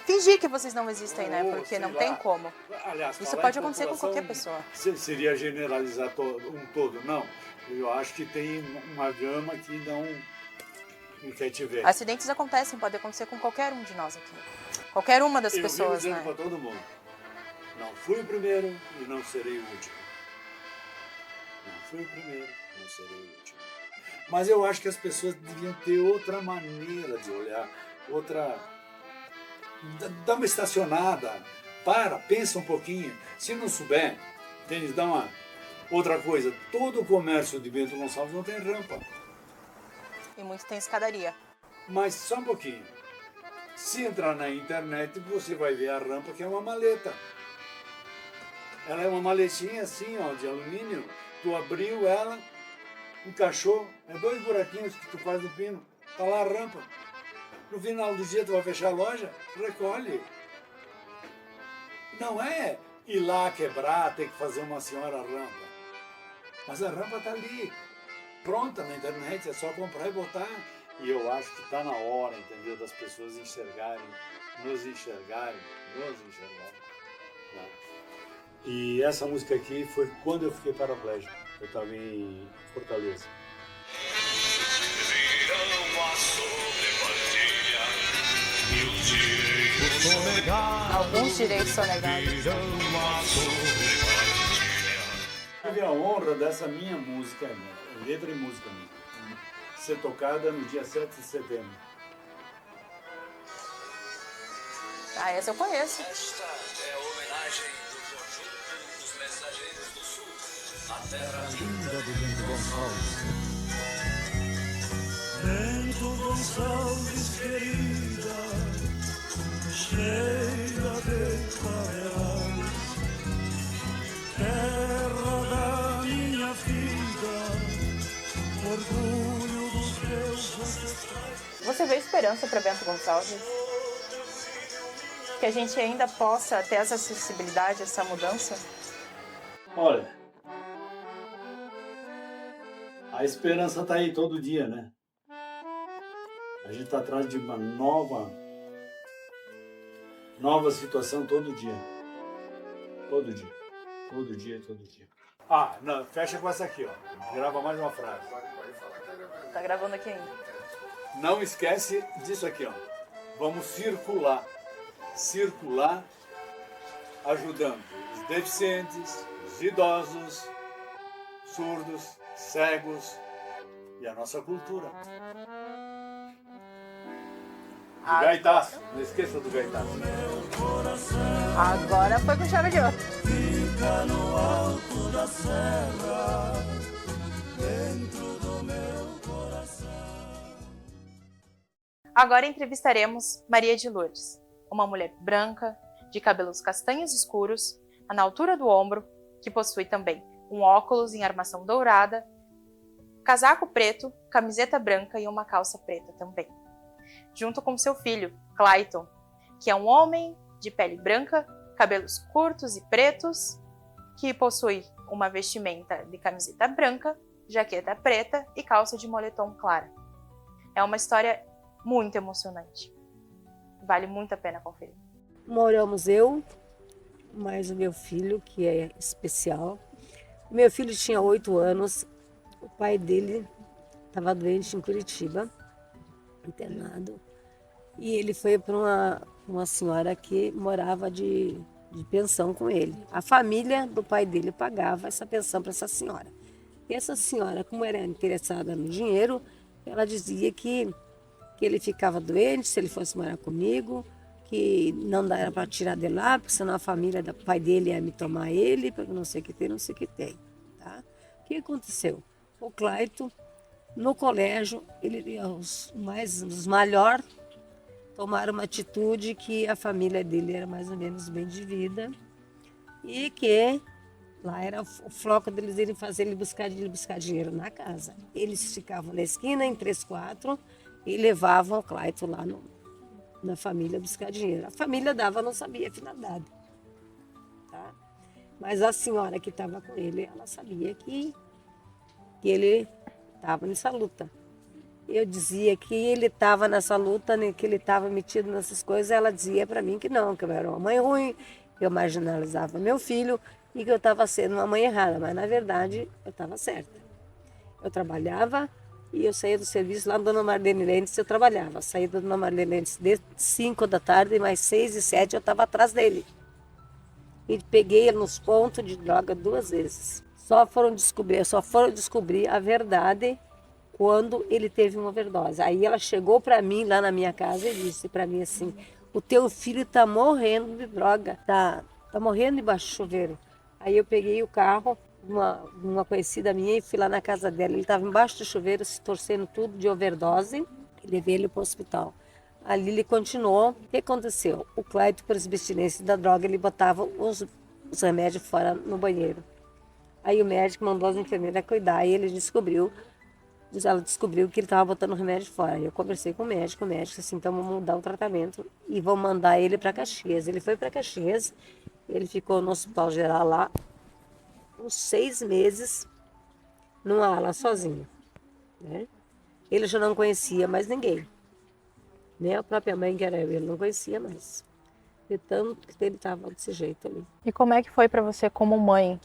fingir que vocês não existem, né? Ou, Porque sei não lá. tem como. Aliás, Isso falar pode em acontecer com população qualquer pessoa. Seria generalizar um todo. Não. Eu acho que tem uma gama que não quer te ver. Acidentes acontecem, pode acontecer com qualquer um de nós aqui. Qualquer uma das Eu pessoas, vivo dizendo né? para todo mundo. Não fui o primeiro e não serei o último. Não fui o primeiro, não serei o último. Mas eu acho que as pessoas deviam ter outra maneira de olhar, outra... Dá uma estacionada, pensa um pouquinho. Se não souber, entende? Dá uma... Outra coisa, todo o comércio de Bento Gonçalves não tem rampa. E muitos têm escadaria. Mas só um pouquinho. Se entrar na internet, você vai ver a rampa, que é uma maleta. Ela é uma maletinha assim, ó, de alumínio. Tu abriu ela, encaixou, é 2 buraquinhos que tu faz no pino. Tá lá a rampa. No final do dia tu vai fechar a loja, recolhe. Não é ir lá quebrar, ter que fazer uma senhora rampa. Mas a rampa tá ali, pronta na internet, é só comprar e botar. E eu acho que tá na hora, entendeu, das pessoas enxergarem, nos enxergarem. Né? E essa música aqui foi quando eu fiquei paraplégico. Eu estava em Fortaleza. Alguns direitos são negados. Tive a honra dessa minha música, letra e música, ser tocada no dia 7 de setembro. Ah, essa eu conheço. Esta é a homenagem do conjunto dos Mensageiros do Sul, a terra linda do Bento Gonçalves. Bento Gonçalves, querida, cheia de clareais, terra da minha vida, orgulho dos meus ancestrais. Você vê esperança para Bento Gonçalves? Que a gente ainda possa ter essa acessibilidade, essa mudança? Olha, a esperança está aí todo dia, né? A gente está atrás de uma nova situação todo dia. Todo dia. Todo dia, todo dia. Ah, não, fecha com essa aqui, ó. Grava mais uma frase. Tá gravando aqui ainda. Não esquece disso aqui, ó. Vamos circular. Circular, ajudando os deficientes, os idosos, surdos, cegos e a nossa cultura. O gaitaço, não esqueça do gaitaço. Agora foi com chave de ouro. Fica no alto da serra, dentro do meu coração. Agora entrevistaremos Maria de Lourdes, uma mulher branca, de cabelos castanhos escuros, na altura do ombro, que possui também um óculos em armação dourada, casaco preto, camiseta branca e uma calça preta também. Junto com seu filho, Clayton, que é um homem de pele branca, cabelos curtos e pretos, que possui uma vestimenta de camiseta branca, jaqueta preta e calça de moletom clara. É uma história muito emocionante. Vale muito a pena conferir. Moramos eu, mais o meu filho, que é especial. Meu filho tinha 8 anos, o pai dele estava doente em Curitiba, internado, e ele foi para uma senhora que morava de pensão com ele. A família do pai dele pagava essa pensão para essa senhora. E essa senhora, como era interessada no dinheiro, ela dizia que ele ficava doente se ele fosse morar comigo, que não dava para tirar de lá, porque senão a família do pai dele ia me tomar ele, porque não sei o que tem, não sei o que tem. Tá? O que aconteceu? O Clayton, no colégio, os maiores tomaram uma atitude que a família dele era mais ou menos bem de vida e que lá era o floco deles irem fazer ele buscar dinheiro na casa. Eles ficavam na esquina, em 3, 4, e levavam o Clayton lá na família buscar dinheiro. A família dava, não sabia a finalidade. Tá? Mas a senhora que estava com ele, ela sabia que ele estava nessa luta. Eu dizia que ele estava nessa luta, que ele estava metido nessas coisas, ela dizia para mim que não, que eu era uma mãe ruim, que eu marginalizava meu filho e que eu estava sendo uma mãe errada, mas na verdade eu estava certa. Eu trabalhava e eu saía do serviço lá no Dona Marlene Lentes, eu trabalhava. Saía da Dona Marlene Lentes de 5 da tarde, mais 6 e 7 eu estava atrás dele. E peguei ele nos pontos de droga 2 vezes. Só foram descobrir a verdade quando ele teve uma overdose. Aí ela chegou para mim lá na minha casa e disse para mim assim: o teu filho está morrendo de droga, tá morrendo debaixo do chuveiro. Aí eu peguei o carro, uma conhecida minha, e fui lá na casa dela. Ele estava embaixo do chuveiro, se torcendo tudo de overdose, e levei ele para o hospital. Ali ele continuou. O que aconteceu? O Clayton, por abstinência da droga, ele botava os remédios fora no banheiro. Aí o médico mandou as enfermeiras cuidar, e ela descobriu que ele estava botando o remédio fora. Eu conversei com o médico disse assim: então vamos mudar o tratamento e vamos mandar ele para Caxias. Ele foi para Caxias, ele ficou no hospital geral lá uns 6 meses, numa ala sozinho. Né? Ele já não conhecia mais ninguém. Nem a própria mãe, que era eu, ele não conhecia mais. De tanto que ele estava desse jeito ali. E como é que foi para você, como mãe,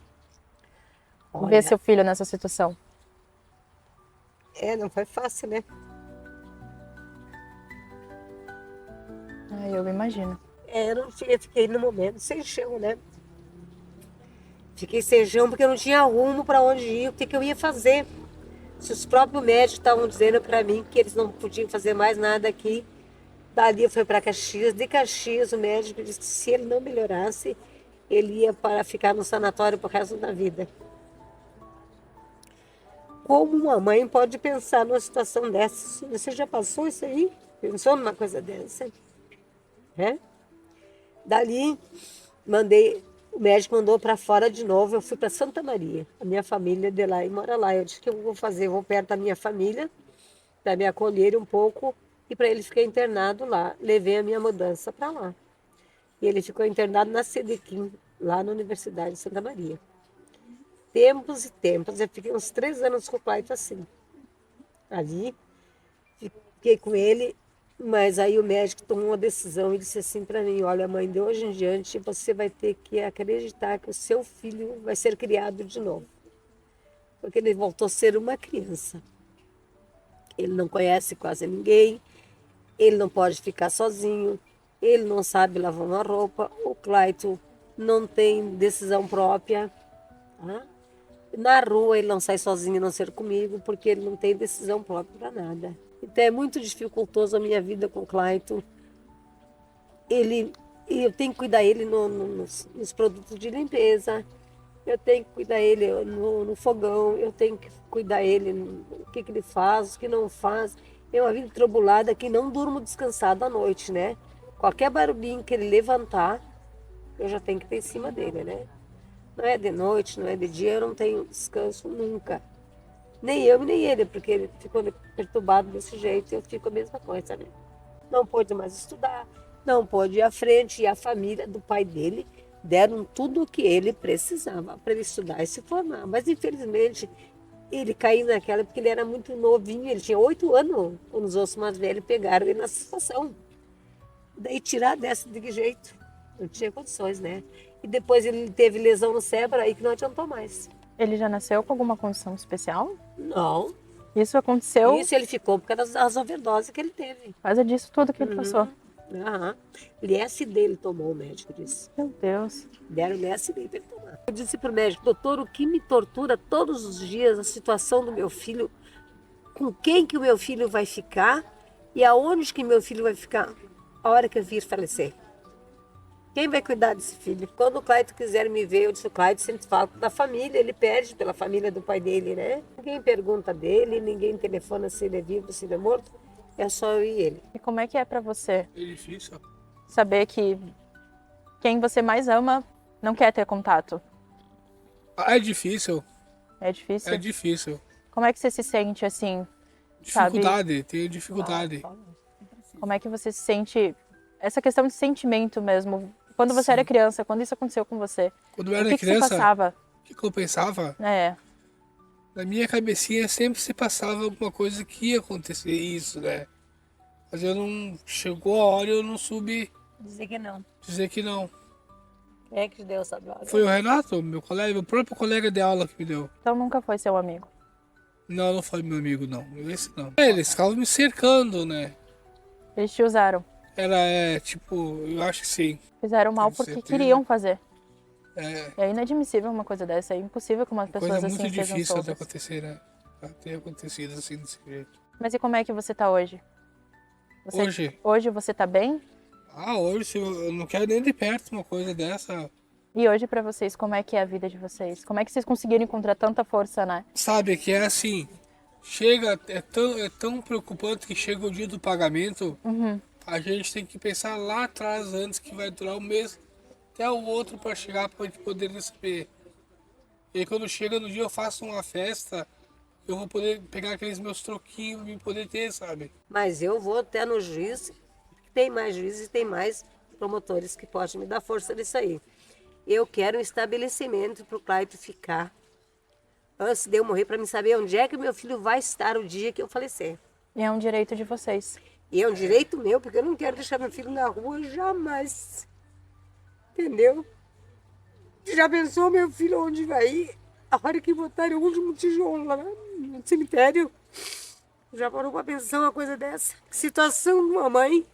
ver seu filho nessa situação? Não foi fácil, né? Eu imagino. Eu fiquei no momento sem chão, né? Fiquei sem chão porque eu não tinha rumo para onde ir, o que eu ia fazer. Se os próprios médicos estavam dizendo para mim que eles não podiam fazer mais nada aqui, dali eu fui para Caxias. De Caxias, o médico disse que se ele não melhorasse, ele ia para ficar no sanatório pro resto da vida. Como uma mãe pode pensar numa situação dessa? Você já passou isso aí? Pensou numa coisa dessa? É? Dali, o médico mandou para fora de novo. Eu fui para Santa Maria. A minha família de lá e mora lá. Eu disse que eu vou fazer, vou perto da minha família, para me acolher um pouco e para ele ficar internado lá. Levei a minha mudança para lá. E ele ficou internado na Sedequim, lá na Universidade de Santa Maria. Tempos e tempos, eu fiquei uns 3 anos com o Clayton assim. Ali, fiquei com ele, mas aí o médico tomou uma decisão e disse assim para mim: olha, mãe, de hoje em diante você vai ter que acreditar que o seu filho vai ser criado de novo. Porque ele voltou a ser uma criança. Ele não conhece quase ninguém, ele não pode ficar sozinho, ele não sabe lavar uma roupa, o Clayton não tem decisão própria. Tá? Na rua ele não sai sozinho, a não ser comigo, porque ele não tem decisão própria para nada. Então é muito dificultoso a minha vida com o Clayton. Eu tenho que cuidar dele nos produtos de limpeza, eu tenho que cuidar dele no fogão, eu tenho que cuidar dele o que ele faz, o que não faz. É uma vida tribulada que não durmo descansado à noite, né? Qualquer barulhinho que ele levantar, eu já tenho que estar em cima dele, né? Não é de noite, não é de dia, eu não tenho descanso nunca. Nem eu, nem ele, porque ele ficou perturbado desse jeito, eu fico a mesma coisa, né? Não pôde mais estudar, não pôde ir à frente, e a família do pai dele deram tudo o que ele precisava para ele estudar e se formar. Mas, infelizmente, ele caiu naquela porque ele era muito novinho, ele tinha 8 anos, quando os outros mais velhos pegaram ele nessa situação. Daí tirar dessa de que jeito? Não tinha condições, né? E depois ele teve lesão no cérebro, aí que não adiantou mais. Ele já nasceu com alguma condição especial? Não. Isso aconteceu? Isso ele ficou por causa das overdoses que ele teve. Por causa disso tudo que ele passou. Aham. LSD ele tomou, o médico disse. Meu Deus. Deram LSD para ele tomar. Eu disse pro médico: doutor, o que me tortura todos os dias a situação do meu filho, com quem que o meu filho vai ficar e aonde que meu filho vai ficar a hora que eu vir falecer. Quem vai cuidar desse filho? Quando o Clayton quiser me ver, eu disse: o Clayton sempre fala da família, ele pede pela família do pai dele, né? Ninguém pergunta dele, ninguém telefona se ele é vivo, se ele é morto, é só eu e ele. E como é que é pra você É difícil. saber que quem você mais ama não quer ter contato? É difícil. É difícil? É difícil. Como é que você se sente assim, sabe? Dificuldade, tenho dificuldade. Como é que você se sente, essa questão de sentimento mesmo, quando você era criança, quando isso aconteceu com você? Quando eu era o que criança, que você passava? o que eu pensava? É. Na minha cabecinha sempre se passava alguma coisa que ia acontecer isso, né? Mas eu não... Chegou a hora e eu não soube Dizer que não. dizer que não. Quem é que te deu essa droga? Foi o Renato, meu colega, meu próprio colega de aula que me deu. Então nunca foi seu amigo? Não, não foi meu amigo, não. Esse não. Eles ficavam me cercando, né? Eles te usaram? Era, tipo, eu acho que sim. Fizeram mal Com porque certeza. queriam fazer. É É inadmissível uma coisa dessa, é impossível que umas coisa pessoas muito assim sejam difícil de soltas. acontecer, né? Pra ter acontecido assim desse jeito. Mas e como é que você tá hoje? Hoje? Hoje você tá bem? Ah, hoje eu não quero nem de perto uma coisa dessa. E hoje pra vocês, como é que é a vida de vocês? Como é que vocês conseguiram encontrar tanta força, né? Sabe que é assim, chega, é tão preocupante que chega o dia do pagamento, a gente tem que pensar lá atrás antes que vai durar um mês até o outro para chegar para a gente poder receber. E aí quando chega no dia eu faço uma festa, eu vou poder pegar aqueles meus troquinhos e poder ter, sabe? Mas eu vou até no juiz, tem mais juízes e tem mais promotores que podem me dar força nisso aí. Eu quero um estabelecimento para o Clayton ficar antes de eu morrer, para me saber onde é que meu filho vai estar o dia que eu falecer. E é um direito de vocês. E é um direito meu, porque eu não quero deixar meu filho na rua jamais. Entendeu? Já pensou meu filho onde vai ir? A hora que botarem o último tijolo lá no cemitério? Já parou para pensar uma coisa dessa? Que situação de uma mãe,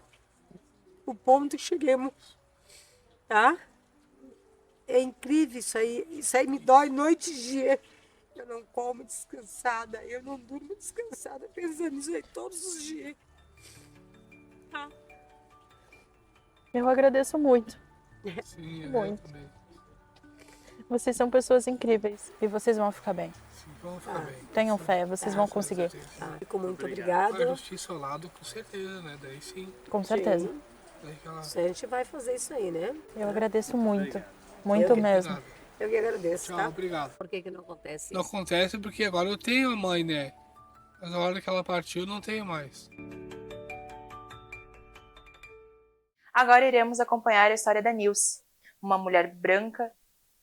o ponto que cheguemos, tá? É incrível isso aí me dói noite e dia. Eu não como descansada, eu não durmo descansada, pensando nisso aí todos os dias. Eu agradeço muito. Sim, Muito. também. Vocês são pessoas incríveis e vocês vão ficar bem. Sim, vamos ficar bem. Tenham fé, vocês vão conseguir. Fico muito A obrigada. justiça ao lado, com certeza, né? Daí sim. Com certeza. Sim. Daí aquela... A gente vai fazer isso aí, né? Eu agradeço muito. Muito mesmo. Nada. Eu que agradeço, Tchau, tá? obrigado. Por que não acontece Não isso? acontece porque agora eu tenho a mãe, né? Mas a hora que ela partiu, não tenho mais. Agora iremos acompanhar a história da Nilce, uma mulher branca,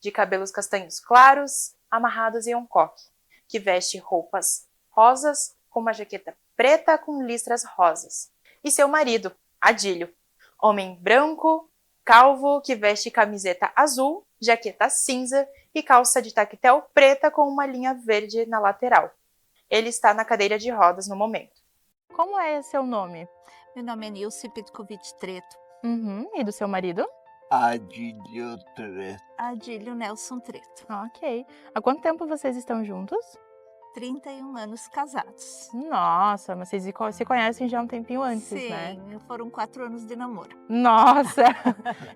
de cabelos castanhos claros, amarrados em um coque, que veste roupas rosas com uma jaqueta preta com listras rosas. E seu marido, Adílio, homem branco, calvo, que veste camiseta azul, jaqueta cinza e calça de tactel preta com uma linha verde na lateral. Ele está na cadeira de rodas no momento. Como é seu nome? Meu nome é Nilce Petkovic Treto. E do seu marido? Adílio Treto. Adílio Nelson Treto. Ok. Há quanto tempo vocês estão juntos? 31 anos casados. Nossa, mas vocês se conhecem já há um tempinho antes, né? Sim, foram 4 anos de namoro. Nossa!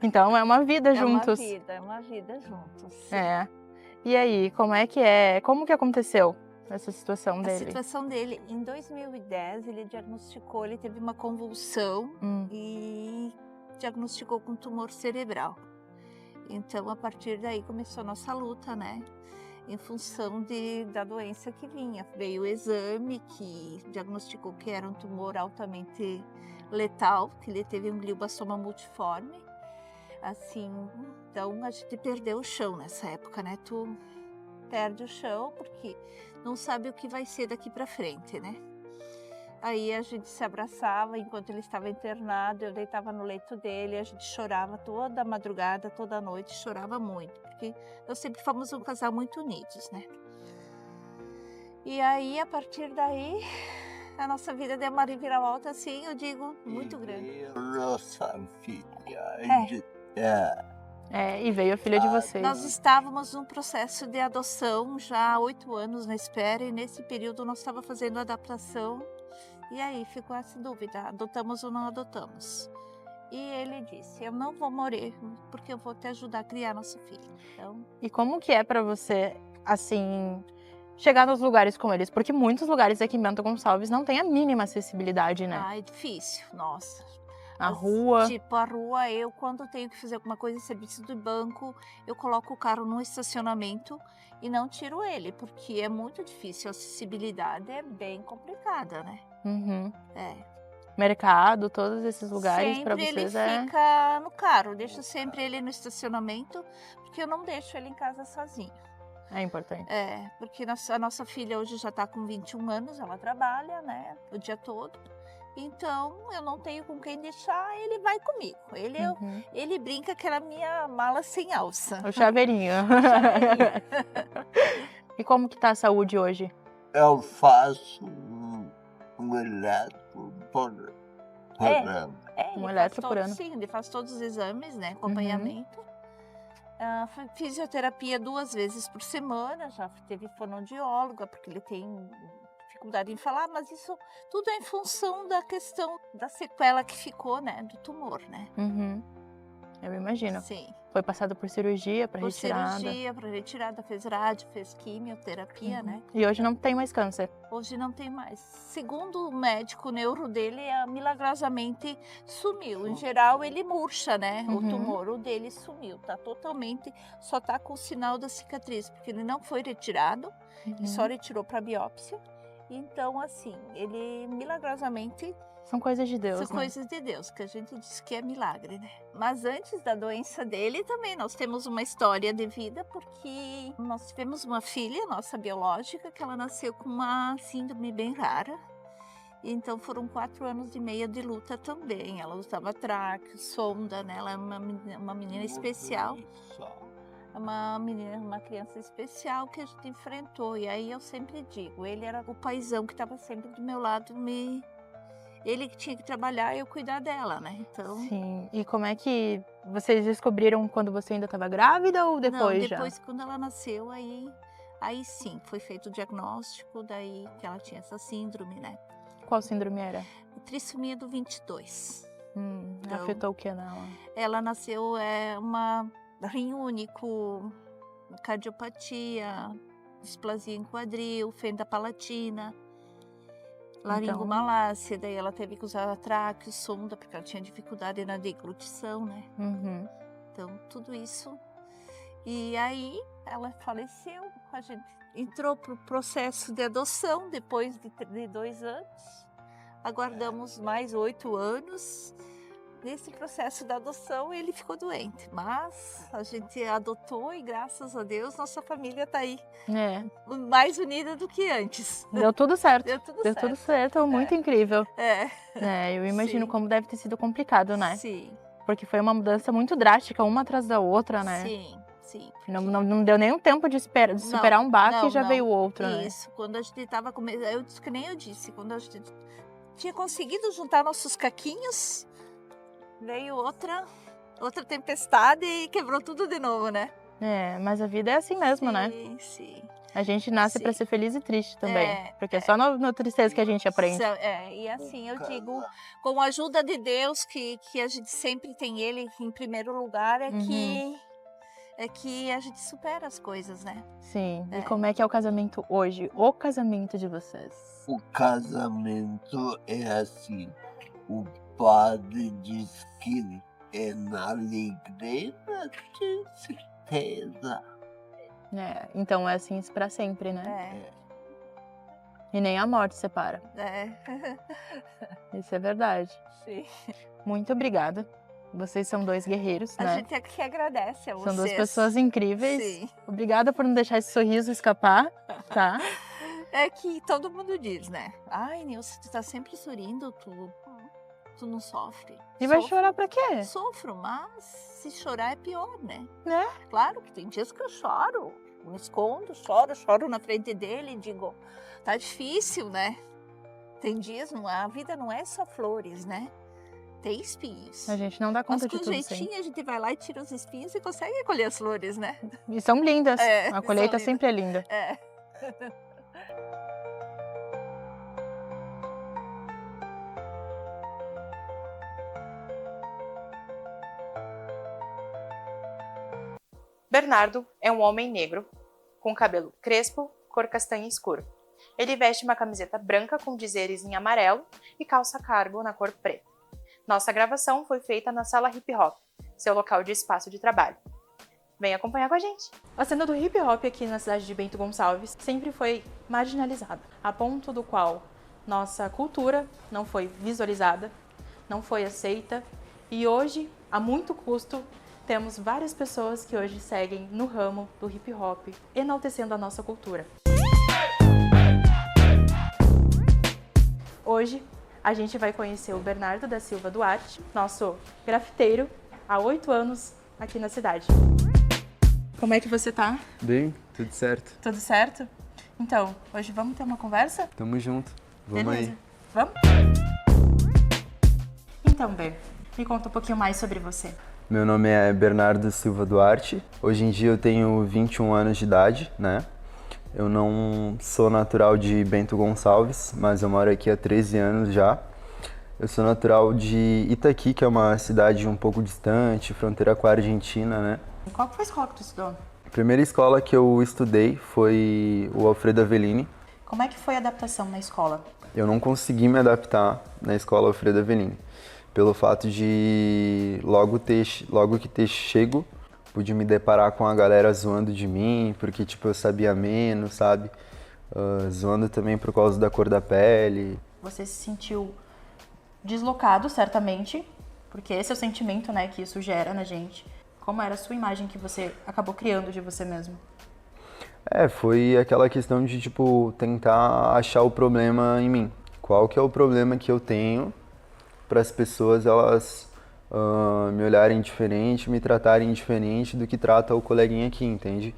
Então é uma vida juntos. É uma vida juntos. Sim. É. E aí, como é que é? Como que aconteceu essa situação A dele? situação dele, em 2010, ele diagnosticou, ele teve uma convulsão e diagnosticou com tumor cerebral. Então, a partir daí começou a nossa luta, né? Em função da doença que vinha. Veio o exame que diagnosticou que era um tumor altamente letal, que ele teve um glioblastoma multiforme. Assim, então a gente perdeu o chão nessa época, né? Tu perde o chão porque não sabe o que vai ser daqui para frente, né? Aí a gente se abraçava enquanto ele estava internado, eu deitava no leito dele, a gente chorava toda a madrugada, toda a noite, chorava muito, porque nós sempre fomos um casal muito unidos, né? E aí, a partir daí, a nossa vida deu uma reviravolta, assim, eu digo, muito grande. Nossa filha. E veio a filha de vocês. Nós estávamos num processo de adoção já há 8 anos na espera, e nesse período nós estávamos fazendo a adaptação. E aí ficou essa dúvida, adotamos ou não adotamos? E ele disse, eu não vou morrer, porque eu vou te ajudar a criar nosso filho. Então... E como que é pra você, assim, chegar nos lugares como eles? Porque muitos lugares aqui em Bento Gonçalves não tem a mínima acessibilidade, né? Ah, é difícil, nossa. A rua... Tipo, a rua, eu quando tenho que fazer alguma coisa em serviço do banco, eu coloco o carro no estacionamento e não tiro ele, porque é muito difícil, a acessibilidade é bem complicada, né? Mercado, todos esses lugares para sempre vocês ele fica no carro, deixo sempre ele no estacionamento, porque eu não deixo ele em casa sozinho. É importante. É, porque a nossa filha hoje já está com 21 anos, ela trabalha, né, o dia todo. Então, eu não tenho com quem deixar, ele vai comigo. Ele brinca que era a minha mala sem alça. O chaveirinho. E como que tá a saúde hoje? Eu faço um eletro por ano. Um eletro por ano. Sim, ele faz todos os exames, né, acompanhamento. Fisioterapia 2 vezes por semana, já teve fonoaudióloga, porque ele tem dificuldade em falar, mas isso tudo é em função da questão da sequela que ficou, né, do tumor, né? Eu imagino. Sim. Foi passado por cirurgia para retirada. Cirurgia para retirada, fez rádio, fez quimioterapia, né? E hoje não tem mais câncer? Hoje não tem mais. Segundo o médico, o neuro dele milagrosamente sumiu. Em geral, ele murcha, né? O tumor, o dele sumiu. Tá totalmente, só tá com o sinal da cicatriz, porque ele não foi retirado, ele só retirou para biópsia. Então, assim, ele milagrosamente... São coisas de Deus, São coisas de Deus, que a gente diz que é milagre, né? Mas antes da doença dele também, nós temos uma história de vida, porque nós tivemos uma filha, nossa biológica, que ela nasceu com uma síndrome bem rara. Então foram 4 anos e meio de luta também. Ela usava traque, sonda, né? Ela é uma menina especial. Uma criança especial que a gente enfrentou. E aí eu sempre digo, ele era o paizão que estava sempre do meu lado me ele que tinha que trabalhar e eu cuidar dela, né? Então... Sim. E como é que vocês descobriram quando você ainda estava grávida ou depois Não, já? depois quando ela nasceu, aí sim, foi feito o diagnóstico, daí que ela tinha essa síndrome, né? Qual síndrome era? Trissomia do 22. Então, afetou o que nela? Ela nasceu uma rim único, cardiopatia, displasia em quadril, fenda palatina, laringomalácia, daí ela teve que usar tráqueo, sonda, porque ela tinha dificuldade na deglutição, né? Então, tudo isso. E aí, ela faleceu, a gente entrou para o processo de adoção depois de 2 anos. Aguardamos mais 8 anos. Nesse processo da adoção, ele ficou doente. Mas a gente adotou e, graças a Deus, nossa família está aí. Mais unida do que antes. Deu tudo certo. Deu tudo certo, muito incrível. Eu imagino Sim. como deve ter sido complicado, né? Sim. Porque foi uma mudança muito drástica, uma atrás da outra, né? Sim. Não deu nenhum tempo de superar um baque e já veio o outro, né? Isso, quando a gente estava começando, que nem eu disse, quando a gente tinha conseguido juntar nossos caquinhos, veio outra tempestade e quebrou tudo de novo, né? Mas a vida é assim mesmo, né? Sim. A gente nasce para ser feliz e triste também, porque é só na tristeza que a gente aprende. E assim, eu digo, com a ajuda de Deus, que a gente sempre tem Ele em primeiro lugar, é que a gente supera as coisas, né? Sim. E como é que é o casamento hoje? O casamento de vocês? O casamento é assim. O padre diz que é na alegria, tem certeza. Então é assim para sempre, né? E nem a morte separa. Isso é verdade. Sim. Muito obrigada. Vocês são 2 guerreiros, né? A gente que agradece a vocês. São 2 pessoas incríveis. Sim. Obrigada por não deixar esse sorriso escapar, tá? É que todo mundo diz, né? Ai, Nilce, tu tá sempre sorrindo, tu não sofre. E vai chorar pra quê? Sofro, mas se chorar é pior, né? Né? Claro que tem dias que eu choro, me escondo, choro na frente dele e digo, tá difícil, né? Tem dias, a vida não é só flores, né? Tem espinhos. A gente não dá conta de tudo. tudo Mas com jeitinho a gente vai lá e tira os espinhos e consegue colher as flores, né? E são lindas. A colheita sempre é linda. Bernardo é um homem negro, com cabelo crespo, cor castanha escuro. Ele veste uma camiseta branca com dizeres em amarelo e calça cargo na cor preta. Nossa gravação foi feita na Sala Hip Hop, seu local de espaço de trabalho. Vem acompanhar com a gente! A cena do hip hop aqui na cidade de Bento Gonçalves sempre foi marginalizada, a ponto do qual nossa cultura não foi visualizada, não foi aceita e hoje, a muito custo, temos várias pessoas que hoje seguem no ramo do hip hop, enaltecendo a nossa cultura. Hoje, a gente vai conhecer o Bernardo da Silva Duarte, nosso grafiteiro, há 8 anos aqui na cidade. Como é que você tá? Bem, tudo certo. Tudo certo? Então, hoje vamos ter uma conversa? Tamo junto. Vamos Beleza. aí. Vamos? Então, Ber, me conta um pouquinho mais sobre você. Meu nome é Bernardo Silva Duarte. Hoje em dia eu tenho 21 anos de idade, né? Eu não sou natural de Bento Gonçalves, mas eu moro aqui há 13 anos já. Eu sou natural de Itaqui, que é uma cidade um pouco distante, fronteira com a Argentina, né? Qual foi a escola que tu estudou? A primeira escola que eu estudei foi o Alfredo Avellini. Como é que foi a adaptação na escola? Eu não consegui me adaptar na escola Alfredo Avellini, pelo fato de logo que ter chego, pude me deparar com a galera zoando de mim, porque tipo eu sabia menos, sabe? Zoando também por causa da cor da pele. Você se sentiu deslocado, certamente, porque esse é o sentimento, né, que isso gera na gente. Como era a sua imagem que você acabou criando de você mesmo? Foi aquela questão de, tipo, tentar achar o problema em mim. Qual que é o problema que eu tenho para as pessoas, elas me olharem diferente, me tratarem diferente do que trata o coleguinha aqui, entende?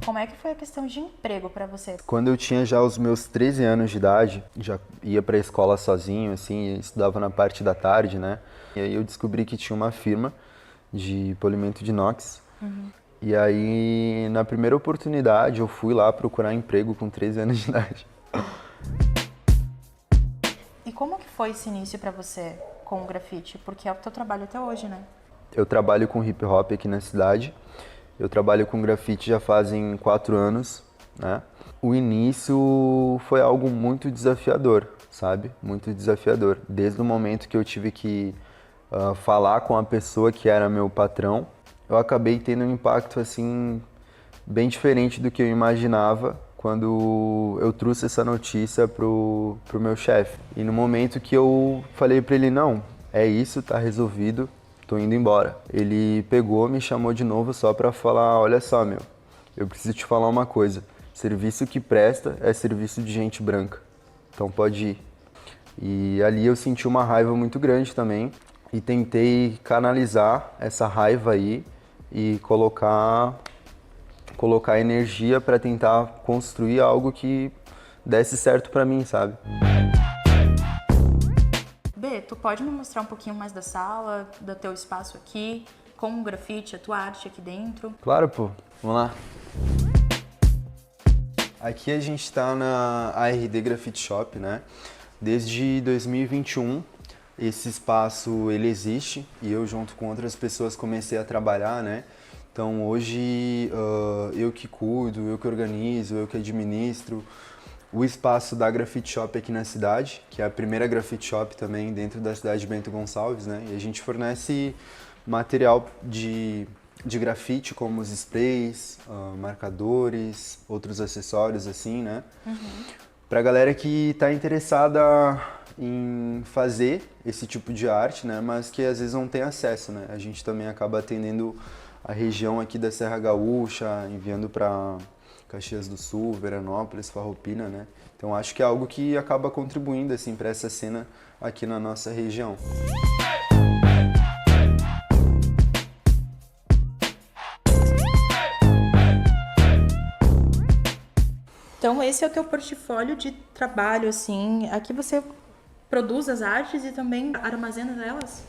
Como é que foi a questão de emprego para você? Quando eu tinha já os meus 13 anos de idade, já ia para a escola sozinho, assim, estudava na parte da tarde, né? E aí eu descobri que tinha uma firma de polimento de inox. E aí, na primeira oportunidade, eu fui lá procurar emprego com 13 anos de idade. E como que foi esse início para você com o grafite? Porque é o teu trabalho até hoje, né? Eu trabalho com hip hop aqui na cidade. Eu trabalho com grafite já fazem 4 anos, né? O início foi algo muito desafiador, sabe? Muito desafiador. Desde o momento que eu tive que falar com a pessoa que era meu patrão, eu acabei tendo um impacto, assim, bem diferente do que eu imaginava quando eu trouxe essa notícia pro meu chefe. E no momento que eu falei para ele, não, é isso, tá resolvido, tô indo embora. Ele pegou, me chamou de novo só para falar, olha só, meu, eu preciso te falar uma coisa, serviço que presta é serviço de gente branca, então pode ir. E ali eu senti uma raiva muito grande também e tentei canalizar essa raiva aí e colocar energia para tentar construir algo que desse certo para mim, sabe? B, tu pode me mostrar um pouquinho mais da sala, do teu espaço aqui, com o grafite, a tua arte aqui dentro? Claro, pô. Vamos lá. Aqui a gente tá na ARD Graffiti Shop, né? Desde 2021, esse espaço ele existe e eu junto com outras pessoas comecei a trabalhar, né? Então hoje eu que cuido, eu que organizo, eu que administro o espaço da Graffiti Shop aqui na cidade, que é a primeira Graffiti Shop também dentro da cidade de Bento Gonçalves, né? E a gente fornece material de grafite, como os sprays, marcadores, outros acessórios assim, né? Pra galera que tá interessada em fazer esse tipo de arte, né? Mas que às vezes não tem acesso, né? A gente também acaba atendendo a região aqui da Serra Gaúcha, enviando para Caxias do Sul, Veranópolis, Farroupilha, né? Então acho que é algo que acaba contribuindo assim para essa cena aqui na nossa região. Então esse é o teu portfólio de trabalho, assim. Aqui você produz as artes e também armazena elas?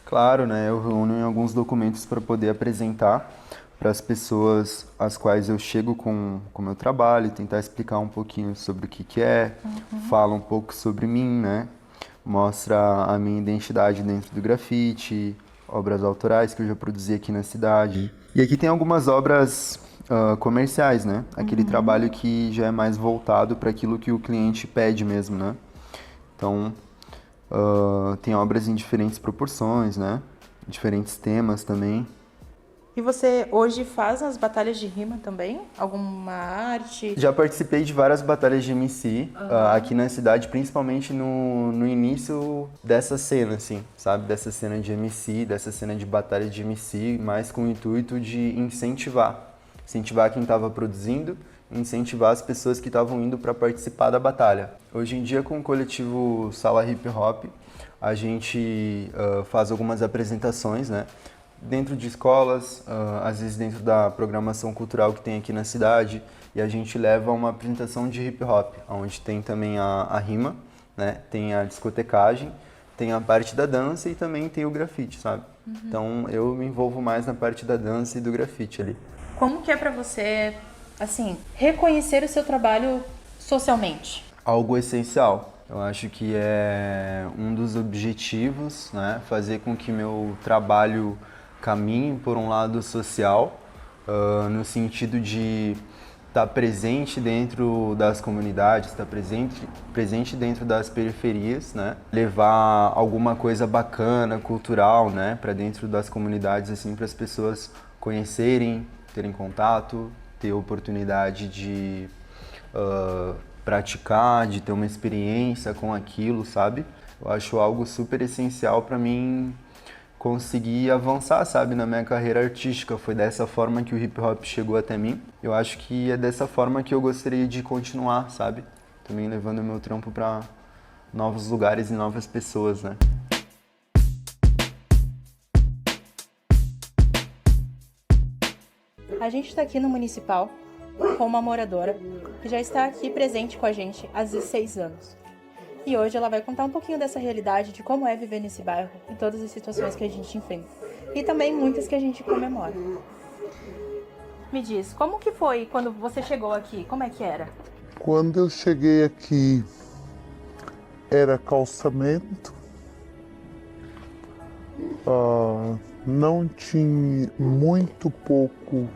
Claro, né? Eu reúno alguns documentos para poder apresentar para as pessoas às quais eu chego com o meu trabalho, tentar explicar um pouquinho sobre o que é, fala um pouco sobre mim, né? Mostra a minha identidade dentro do grafite, obras autorais que eu já produzi aqui na cidade. E aqui tem algumas obras comerciais, né? Aquele trabalho que já é mais voltado para aquilo que o cliente pede mesmo, né? Então, tem obras em diferentes proporções, né? Diferentes temas também. E você hoje faz as batalhas de rima também? Alguma arte? Já participei de várias batalhas de MC aqui na cidade, principalmente no início dessa cena, assim, sabe? Dessa cena de MC, dessa cena de batalha de MC, mais com o intuito de incentivar quem estava produzindo, incentivar as pessoas que estavam indo para participar da batalha. Hoje em dia, com o coletivo Sala Hip Hop, a gente faz algumas apresentações, né? Dentro de escolas, às vezes dentro da programação cultural que tem aqui na cidade, e a gente leva uma apresentação de hip hop, onde tem também a rima, né? Tem a discotecagem, tem a parte da dança e também tem o grafite, sabe? Então eu me envolvo mais na parte da dança e do grafite ali. Como que é pra você, assim, reconhecer o seu trabalho socialmente? Algo essencial. Eu acho que é um dos objetivos, né? Fazer com que meu trabalho caminhe por um lado social, no sentido de estar presente dentro das comunidades, estar presente dentro das periferias, né? Levar alguma coisa bacana, cultural, né? Para dentro das comunidades, assim, para as pessoas conhecerem, terem contato, ter oportunidade de praticar, de ter uma experiência com aquilo, sabe? Eu acho algo super essencial para mim conseguir avançar, sabe, na minha carreira artística. Foi dessa forma que o hip hop chegou até mim. Eu acho que é dessa forma que eu gostaria de continuar, sabe? Também levando o meu trampo para novos lugares e novas pessoas, né? A gente está aqui no Municipal com uma moradora que já está aqui presente com a gente há 16 anos. E hoje ela vai contar um pouquinho dessa realidade, de como é viver nesse bairro e todas as situações que a gente enfrenta. E também muitas que a gente comemora. Me diz, como que foi quando você chegou aqui? Como é que era? Quando eu cheguei aqui, era calçamento, não tinha muito pouco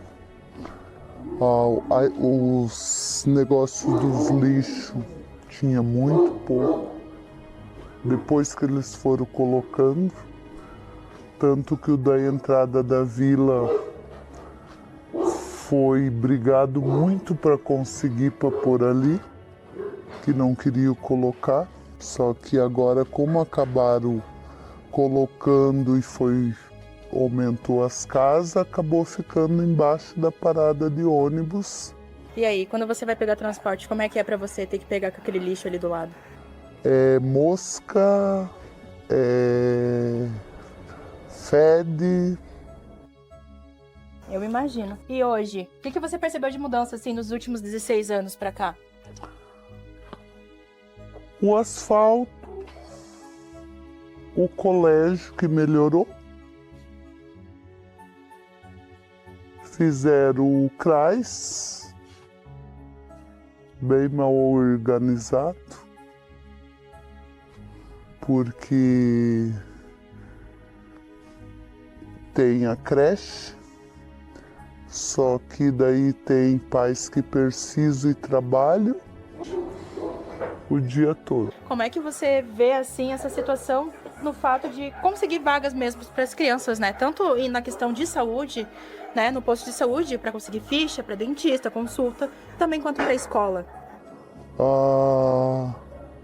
os negócios dos lixos, tinha muito pouco. Depois que eles foram colocando, tanto que o da entrada da vila foi brigado muito para conseguir para pôr ali, que não queriam colocar. Só que agora, como acabaram colocando e aumentou as casas, acabou ficando embaixo da parada de ônibus. E aí, quando você vai pegar transporte, como é que é para você ter que pegar com aquele lixo ali do lado? Mosca, fede. Eu imagino. E hoje, o que você percebeu de mudança assim nos últimos 16 anos pra cá? O asfalto, o colégio que melhorou, fizeram o CRAS, bem mal organizado, porque tem a creche, só que daí tem pais que precisam e trabalham o dia todo. Como é que você vê assim essa situação no fato de conseguir vagas mesmo para as crianças, né? Tanto na questão de saúde, né, no posto de saúde para conseguir ficha, para dentista, consulta, também quanto para a escola.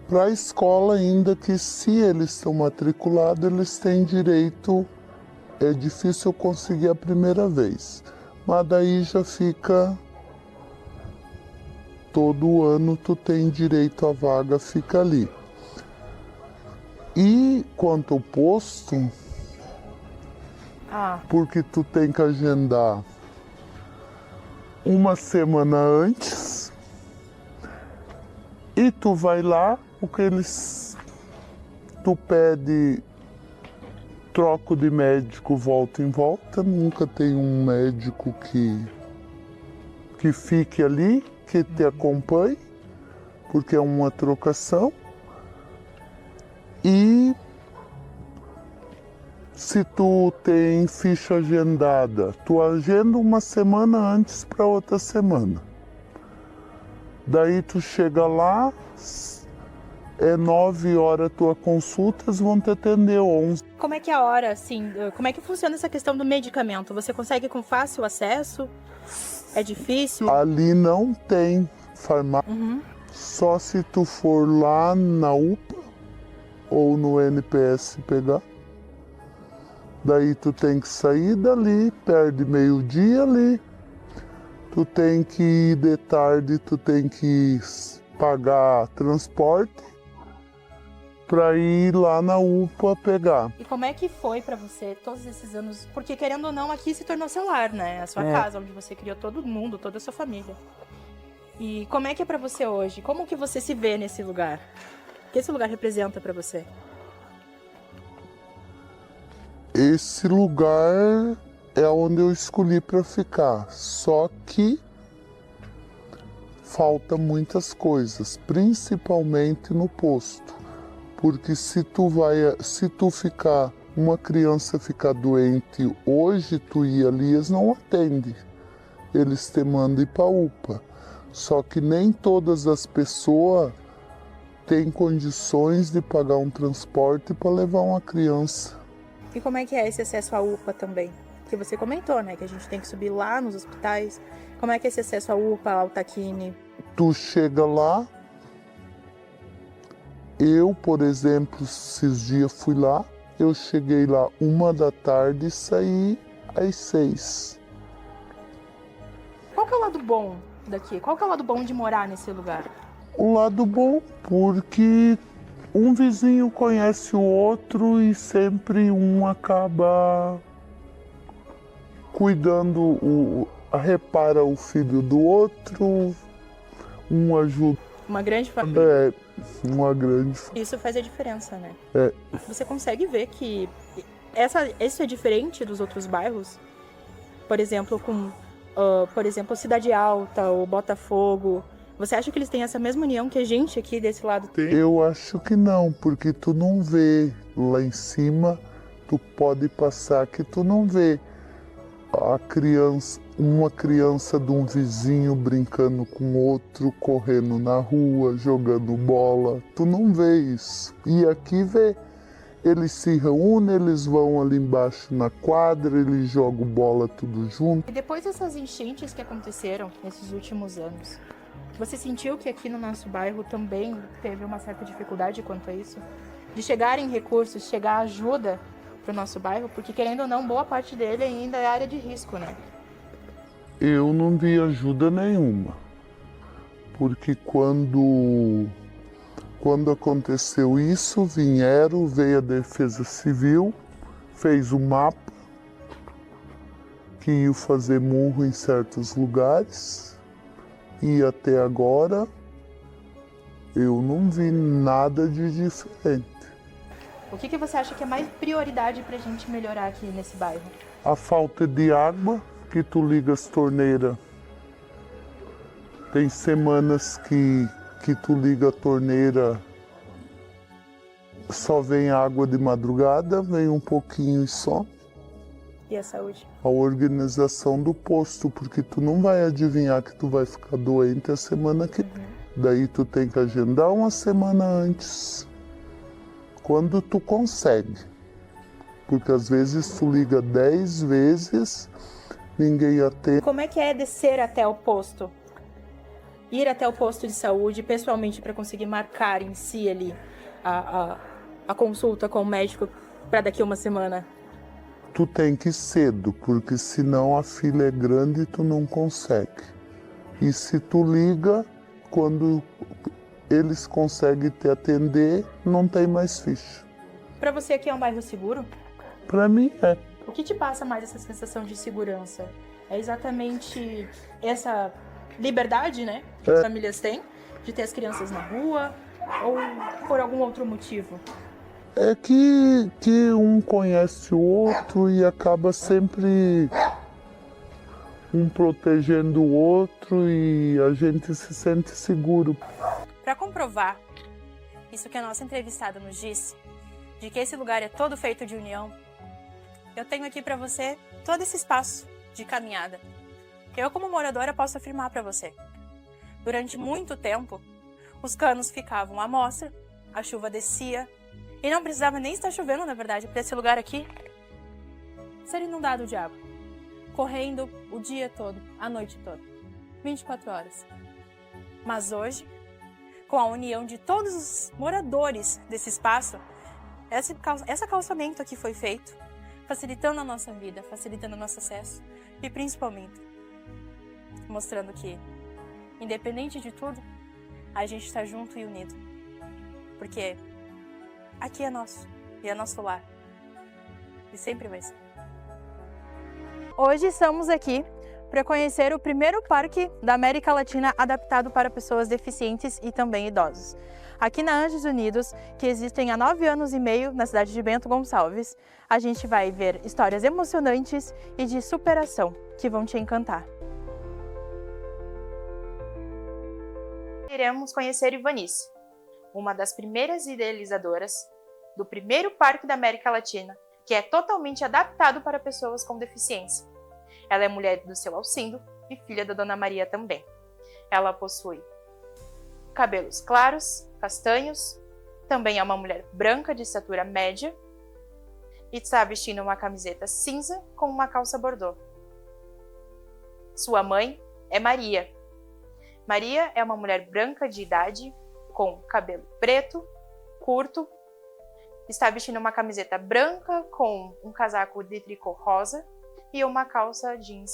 Para a escola, ainda que se eles estão matriculados, eles têm direito. É difícil conseguir a primeira vez, mas daí já fica. Todo ano tu tem direito à vaga, fica ali. E quanto ao posto, porque tu tem que agendar uma semana antes e tu vai lá, porque tu pede troco de médico volta em volta, nunca tem um médico que fique ali, que te acompanhe, porque é uma trocação. E se tu tem ficha agendada, tu agenda uma semana antes para outra semana. Daí tu chega lá, 9 horas tua consultas, vão te atender 11. Como é que é a hora, assim, como é que funciona essa questão do medicamento? Você consegue com fácil acesso? É difícil? Ali não tem farmácia. Só se tu for lá na UPA ou no NPS pegar. Daí tu tem que sair dali, perde meio-dia ali. Tu tem que ir de tarde, tu tem que pagar transporte para ir lá na UPA pegar. E como é que foi para você todos esses anos? Porque querendo ou não, aqui se tornou seu lar, né? A sua casa, onde você criou todo mundo, toda a sua família. E como é que é para você hoje? Como que você se vê nesse lugar? O que esse lugar representa para você? Esse lugar é onde eu escolhi para ficar, só que falta muitas coisas, principalmente no posto. Porque se tu ficar, uma criança ficar doente hoje, tu ir ali, eles não atendem. Eles te mandam ir para a UPA. Só que nem todas as pessoas têm condições de pagar um transporte para levar uma criança. E como é que é esse acesso à UPA também? Que você comentou, né? Que a gente tem que subir lá nos hospitais. Como é que é esse acesso à UPA, ao Taquini? Tu chega lá. Eu, por exemplo, esses dias fui lá. Eu cheguei lá 1 da tarde e saí às 6. Qual que é o lado bom daqui? Qual que é o lado bom de morar nesse lugar? O lado bom, porque um vizinho conhece o outro e sempre um acaba cuidando. repara o filho do outro, um ajuda. Uma grande família. Uma grande família. Isso faz a diferença, né? É. Você consegue ver que isso é diferente dos outros bairros? Por exemplo, por exemplo, Cidade Alta ou Botafogo. Você acha que eles têm essa mesma união que a gente aqui desse lado tem? Eu acho que não, porque tu não vê lá em cima, tu pode passar que tu não vê uma criança de um vizinho brincando com outro, correndo na rua, jogando bola. Tu não vê isso. E aqui vê. Eles se reúnem, eles vão ali embaixo na quadra, eles jogam bola tudo junto. E depois dessas enchentes que aconteceram nesses últimos anos, você sentiu que aqui no nosso bairro também teve uma certa dificuldade quanto a isso? De chegarem recursos, chegar ajuda para o nosso bairro? Porque, querendo ou não, boa parte dele ainda é área de risco, né? Eu não vi ajuda nenhuma. Porque quando aconteceu isso, veio a Defesa Civil, fez o mapa, que ia fazer murro em certos lugares, e até agora eu não vi nada de diferente. O que você acha que é mais prioridade para a gente melhorar aqui nesse bairro? A falta de água, que tu liga as torneiras. Tem semanas que tu liga a torneira, só vem água de madrugada, vem um pouquinho e só. E a saúde? A organização do posto, porque tu não vai adivinhar que tu vai ficar doente a semana que vem. Daí tu tem que agendar uma semana antes, quando tu consegue. Porque às vezes tu liga 10 vezes, ninguém atende. Como é que é descer até o posto? Ir até o posto de saúde, pessoalmente, para conseguir marcar em si ali a consulta com o médico para daqui a uma semana? Tu tem que ir cedo, porque senão a fila é grande e tu não consegue. E se tu liga, quando eles conseguem te atender, não tem mais ficha. Para você aqui é um bairro seguro? Para mim é. O que te passa mais essa sensação de segurança? É exatamente essa liberdade, né, que as famílias têm de ter as crianças na rua, ou por algum outro motivo? É que um conhece o outro e acaba sempre um protegendo o outro e a gente se sente seguro. Para comprovar isso que a nossa entrevistada nos disse, de que esse lugar é todo feito de união, eu tenho aqui para você todo esse espaço de caminhada. Eu, como moradora, posso afirmar para você. Durante muito tempo, os canos ficavam à mostra, a chuva descia, e não precisava nem estar chovendo, na verdade, para esse lugar aqui ser inundado de água. Correndo o dia todo, a noite toda, 24 horas. Mas hoje, com a união de todos os moradores desse espaço, esse calçamento aqui foi feito, facilitando a nossa vida, facilitando o nosso acesso e principalmente mostrando que, independente de tudo, a gente está junto e unido. Porque aqui é nosso, e é nosso lar. E sempre vai ser. Hoje estamos aqui para conhecer o primeiro parque da América Latina adaptado para pessoas deficientes e também idosos. Aqui na Anjos Unidos, que existem há 9 anos e meio na cidade de Bento Gonçalves, a gente vai ver histórias emocionantes e de superação que vão te encantar. Iremos conhecer Ivanice, uma das primeiras idealizadoras do primeiro parque da América Latina, que é totalmente adaptado para pessoas com deficiência. Ela é mulher do seu Alcindo e filha da Dona Maria também. Ela possui cabelos claros, castanhos, também é uma mulher branca de estatura média e está vestindo uma camiseta cinza com uma calça bordô. Sua mãe é Maria. Maria é uma mulher branca de idade, com cabelo preto, curto, está vestindo uma camiseta branca com um casaco de tricô rosa e uma calça jeans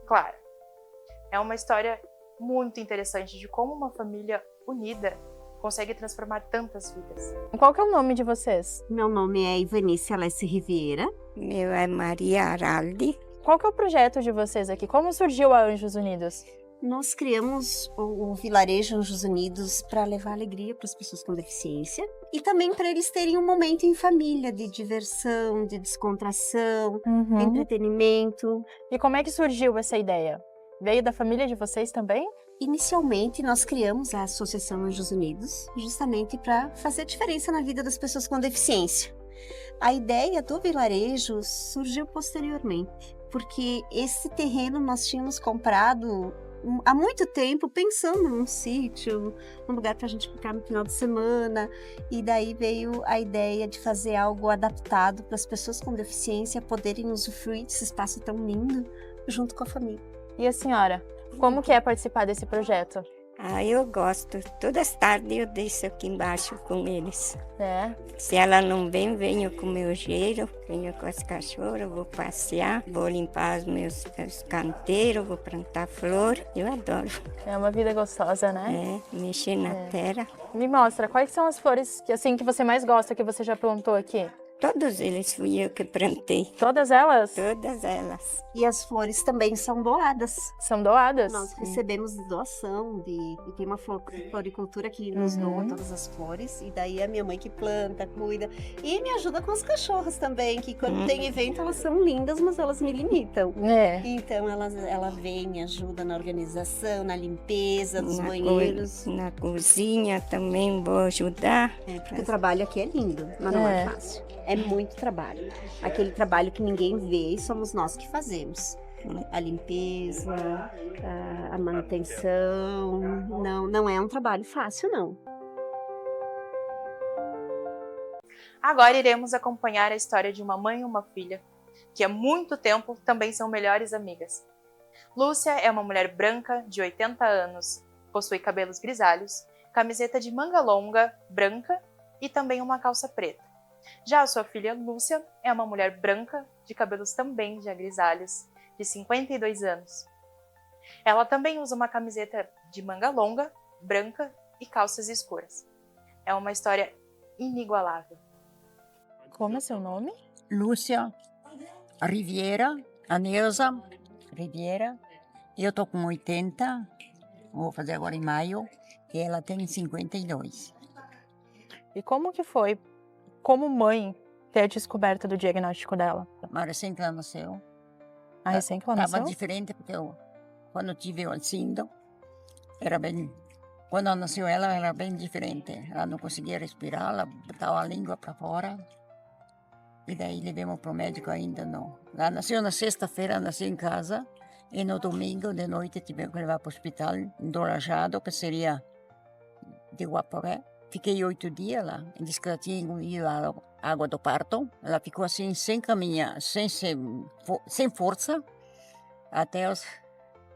clara. É uma história muito interessante de como uma família unida consegue transformar tantas vidas. Qual que é o nome de vocês? Meu nome é Ivanice Alessi Riviera. Meu é Maria Araldi. qual que é o projeto de vocês aqui? Como surgiu a Anjos Unidos? Nós criamos o Vilarejo Anjos Unidos para levar alegria para as pessoas com deficiência e também para eles terem um momento em família de diversão, de descontração, entretenimento. E como é que surgiu essa ideia? Veio da família de vocês também? Inicialmente, nós criamos a Associação Anjos Unidos justamente para fazer diferença na vida das pessoas com deficiência. A ideia do vilarejo surgiu posteriormente, porque esse terreno nós tínhamos comprado há muito tempo pensando num sítio, num lugar para a gente ficar no final de semana, e daí veio a ideia de fazer algo adaptado para as pessoas com deficiência poderem usufruir desse espaço tão lindo junto com a família. E a senhora, como que é participar desse projeto? Eu gosto. Todas as tardes eu desço aqui embaixo com eles. É? Se ela não vem, venho com o meu jeito, venho com as cachorras, vou passear, vou limpar os meus canteiros, vou plantar flor. Eu adoro. É uma vida gostosa, né? Mexer na terra. Me mostra, quais são as flores que você mais gosta, que você já plantou aqui? Todos eles fui eu que plantei. Todas elas? Todas elas. E as flores também são doadas. São doadas? Nós recebemos doação e tem uma floricultura que nos doa todas as flores. E daí é a minha mãe que planta, cuida. E me ajuda com as cachorras também, que quando tem evento elas são lindas, mas elas me limitam. Então ela vem, me ajuda na organização, na limpeza dos banheiros. Na cozinha também vou ajudar. Porque o trabalho aqui é lindo, mas não é fácil. É muito trabalho. Aquele trabalho que ninguém vê, somos nós que fazemos. A limpeza, a manutenção. Não é um trabalho fácil, não. Agora iremos acompanhar a história de uma mãe e uma filha, que há muito tempo também são melhores amigas. Lúcia é uma mulher branca, de 80 anos, possui cabelos grisalhos, camiseta de manga longa, branca e também uma calça preta. Já a sua filha Lúcia é uma mulher branca, de cabelos também já grisalhos, de 52 anos. Ela também usa uma camiseta de manga longa, branca e calças escuras. É uma história inigualável. Como é seu nome? Lúcia Riviera, a Neuza Riviera. Eu tô com 80, vou fazer agora em maio, e ela tem 52. E como que foi, como mãe, ter descoberto do diagnóstico dela? Mas recém que ela nasceu. Recém que ela nasceu? Estava diferente, porque quando eu tive o síndrome, era bem... Quando ela nasceu, ela era bem diferente. Ela não conseguia respirar, ela botava a língua para fora. E daí levamos para o médico ainda não. Ela nasceu na sexta-feira, nasceu em casa. E no domingo de noite tivemos que levar para o hospital em Dorajado, que seria de Guaporé. Fiquei 8 dias lá. Diz que ela tinha engolido a água do parto. Ela ficou assim, sem caminhar, sem força.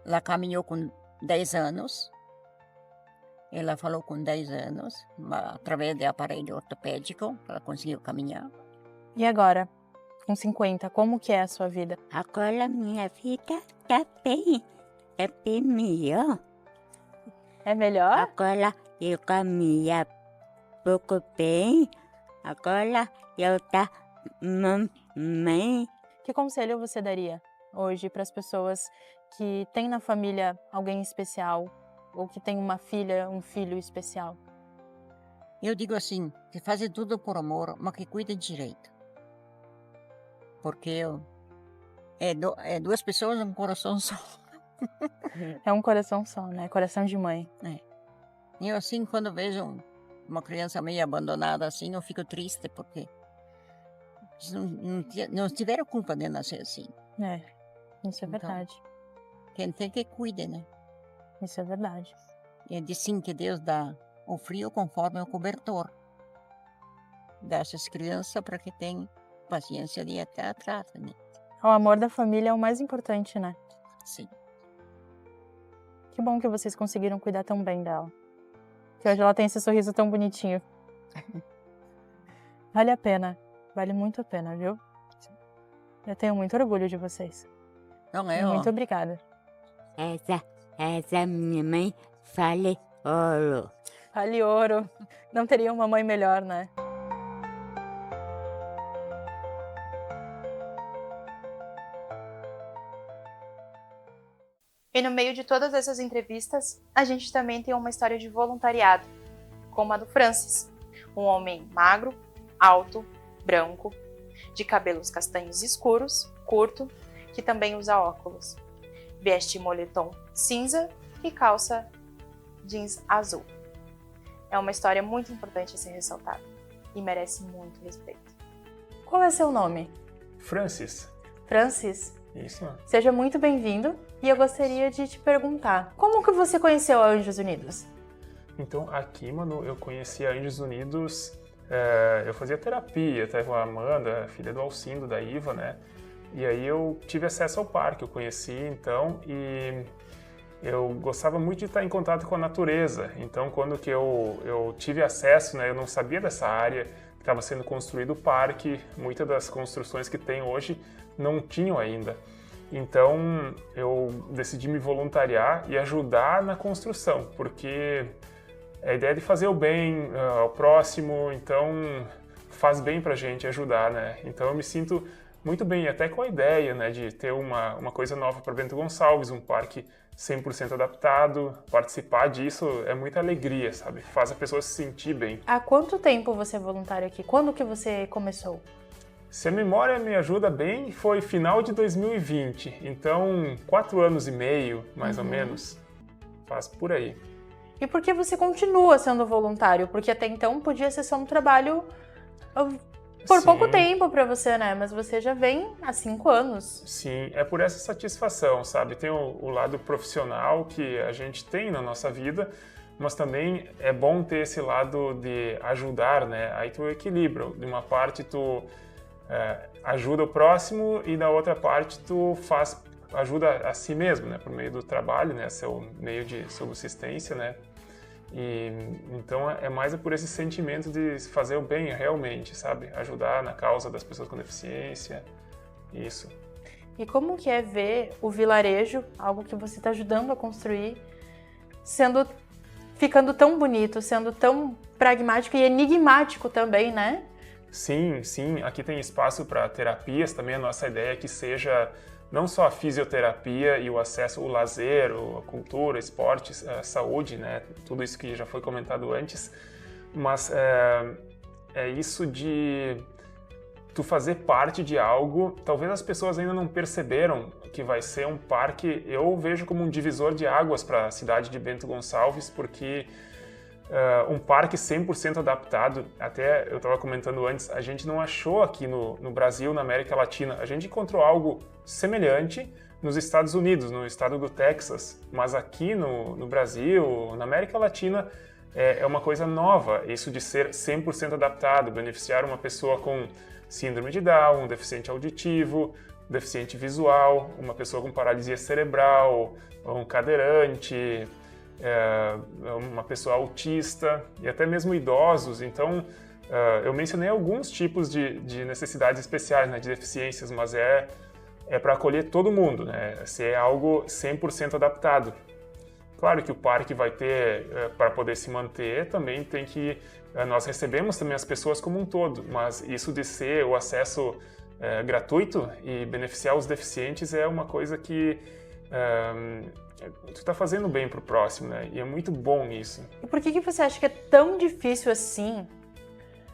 Ela caminhou com 10 anos. Ela falou com 10 anos, através de aparelho ortopédico, ela conseguiu caminhar. E agora, com 50, como que é a sua vida? Agora minha vida tá bem melhor. É melhor? Agora eu caminho pouco bem, agora eu tá mamãe. Que conselho você daria hoje para as pessoas que têm na família alguém especial ou que tem uma filha, um filho especial? Eu digo assim, que fazem tudo por amor, mas que cuidem direito. Porque é duas pessoas num coração só. É um coração só, né? Coração de mãe. E eu assim, quando vejo uma criança meio abandonada assim, eu fico triste, porque não tiveram culpa de nascer assim. Isso é verdade. Quem tem que cuide, né? Isso é verdade. E diz sim que Deus dá o frio conforme o cobertor. Dá essas crianças para que tenham paciência de ir até atrás, né? O amor da família é o mais importante, né? Sim. Que bom que vocês conseguiram cuidar tão bem dela. Que hoje ela tem esse sorriso tão bonitinho. Vale a pena. Vale muito a pena, viu? Eu tenho muito orgulho de vocês. Não é, Muito obrigada. Essa minha mãe vale ouro. Vale ouro. Não teria uma mãe melhor, né? E no meio de todas essas entrevistas, a gente também tem uma história de voluntariado, como a do Francis, um homem magro, alto, branco, de cabelos castanhos escuros, curto, que também usa óculos. Veste moletom cinza e calça jeans azul. É uma história muito importante a ser ressaltada e merece muito respeito. Qual é seu nome? Francis. Francis? Isso. Seja muito bem-vindo e eu gostaria de te perguntar, como que você conheceu a Anjos Unidos? Então, aqui, mano, eu conheci a Anjos Unidos, eu fazia terapia, até com a Amanda, filha do Alcindo, da Iva, né? E aí eu tive acesso ao parque, eu conheci, então, e eu gostava muito de estar em contato com a natureza. Então, quando que eu tive acesso, né, eu não sabia dessa área, que estava sendo construído o parque, muitas das construções que tem hoje não tinham ainda. Então, eu decidi me voluntariar e ajudar na construção, porque a ideia de fazer o bem ao próximo, então faz bem pra gente ajudar, né? Então eu me sinto muito bem, até com a ideia, né, de ter uma coisa nova para Bento Gonçalves, um parque 100% adaptado. Participar disso é muita alegria, sabe? Faz a pessoa se sentir bem. Há quanto tempo você é voluntário aqui? Quando que você começou? Se a memória me ajuda bem, foi final de 2020, então 4 anos e meio, mais ou menos, faz por aí. E por que você continua sendo voluntário? Porque até então podia ser só um trabalho por pouco tempo para você, né? Mas você já vem há 5 anos. Sim, é por essa satisfação, sabe? Tem o lado profissional que a gente tem na nossa vida, mas também é bom ter esse lado de ajudar, né? Aí tu equilibra. De uma parte tu ajuda o próximo e da outra parte tu ajuda a si mesmo, né? Por meio do trabalho, né? Seu meio de subsistência, né? E então é mais por esse sentimento de fazer o bem realmente, sabe? Ajudar na causa das pessoas com deficiência, isso. E como que é ver o vilarejo, algo que você está ajudando a construir, ficando tão bonito, sendo tão pragmático e enigmático também, né? Sim, sim. Aqui tem espaço para terapias também. A nossa ideia é que seja não só a fisioterapia e o acesso ao lazer, a cultura, esportes, a saúde, né? Tudo isso que já foi comentado antes, mas é isso de tu fazer parte de algo. Talvez as pessoas ainda não perceberam que vai ser um parque. Eu vejo como um divisor de águas para a cidade de Bento Gonçalves, porque um parque 100% adaptado, até eu estava comentando antes, a gente não achou aqui no Brasil, na América Latina. A gente encontrou algo semelhante nos Estados Unidos, no estado do Texas, mas aqui no Brasil, na América Latina, é uma coisa nova, isso de ser 100% adaptado, beneficiar uma pessoa com síndrome de Down, um deficiente auditivo, deficiente visual, uma pessoa com paralisia cerebral, um cadeirante, uma pessoa autista e até mesmo idosos. Então, eu mencionei alguns tipos de necessidades especiais, né, de deficiências, mas é para acolher todo mundo, né, ser algo 100% adaptado. Claro que o parque vai ter, para poder se manter, também tem que... nós recebemos também as pessoas como um todo, mas isso de ser o acesso gratuito e beneficiar os deficientes é uma coisa que tu tá fazendo bem pro próximo, né? E é muito bom isso. E por que você acha que é tão difícil assim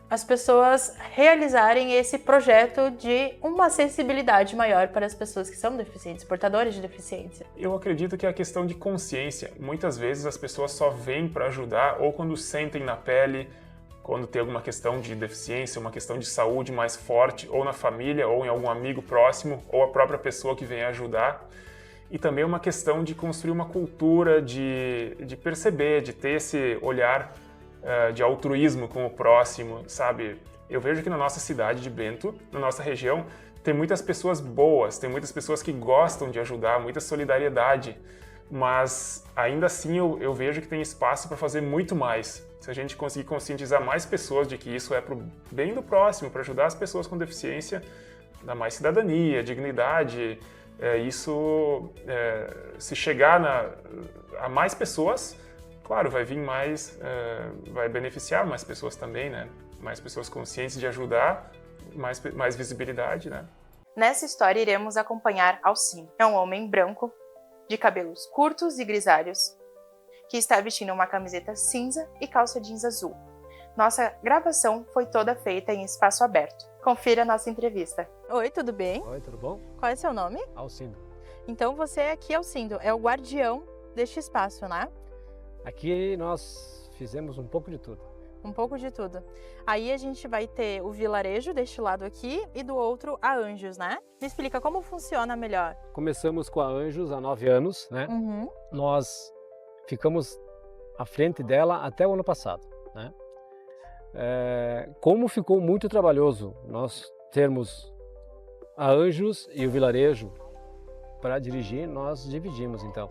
as pessoas realizarem esse projeto de uma acessibilidade maior para as pessoas que são deficientes, portadores de deficiência? Eu acredito que é a questão de consciência. Muitas vezes as pessoas só vêm para ajudar ou quando sentem na pele, quando tem alguma questão de deficiência, uma questão de saúde mais forte, ou na família, ou em algum amigo próximo, ou a própria pessoa que vem ajudar. E também uma questão de construir uma cultura, de perceber, de ter esse olhar de altruísmo com o próximo, sabe? Eu vejo que na nossa cidade de Bento, na nossa região, tem muitas pessoas boas, tem muitas pessoas que gostam de ajudar, muita solidariedade, mas ainda assim eu vejo que tem espaço para fazer muito mais. Se a gente conseguir conscientizar mais pessoas de que isso é para o bem do próximo, para ajudar as pessoas com deficiência, dar mais cidadania, dignidade, se chegar a mais pessoas, claro, vai vir mais, vai beneficiar mais pessoas também, né? Mais pessoas conscientes de ajudar, mais visibilidade, né? Nessa história iremos acompanhar Alcindo. É um homem branco, de cabelos curtos e grisalhos, que está vestindo uma camiseta cinza e calça jeans azul. Nossa gravação foi toda feita em espaço aberto. Confira a nossa entrevista. Oi, tudo bem? Oi, tudo bom? Qual é seu nome? Alcindo. Então você aqui, Alcindo, é o guardião deste espaço, né? Aqui nós fizemos um pouco de tudo. Um pouco de tudo. Aí a gente vai ter o vilarejo deste lado aqui e do outro a Anjos, né? Me explica como funciona melhor. Começamos com a Anjos há 9 anos, né? Nós ficamos à frente dela até o ano passado, né? Como ficou muito trabalhoso nós termos a Anjos e o vilarejo para dirigir, nós dividimos então.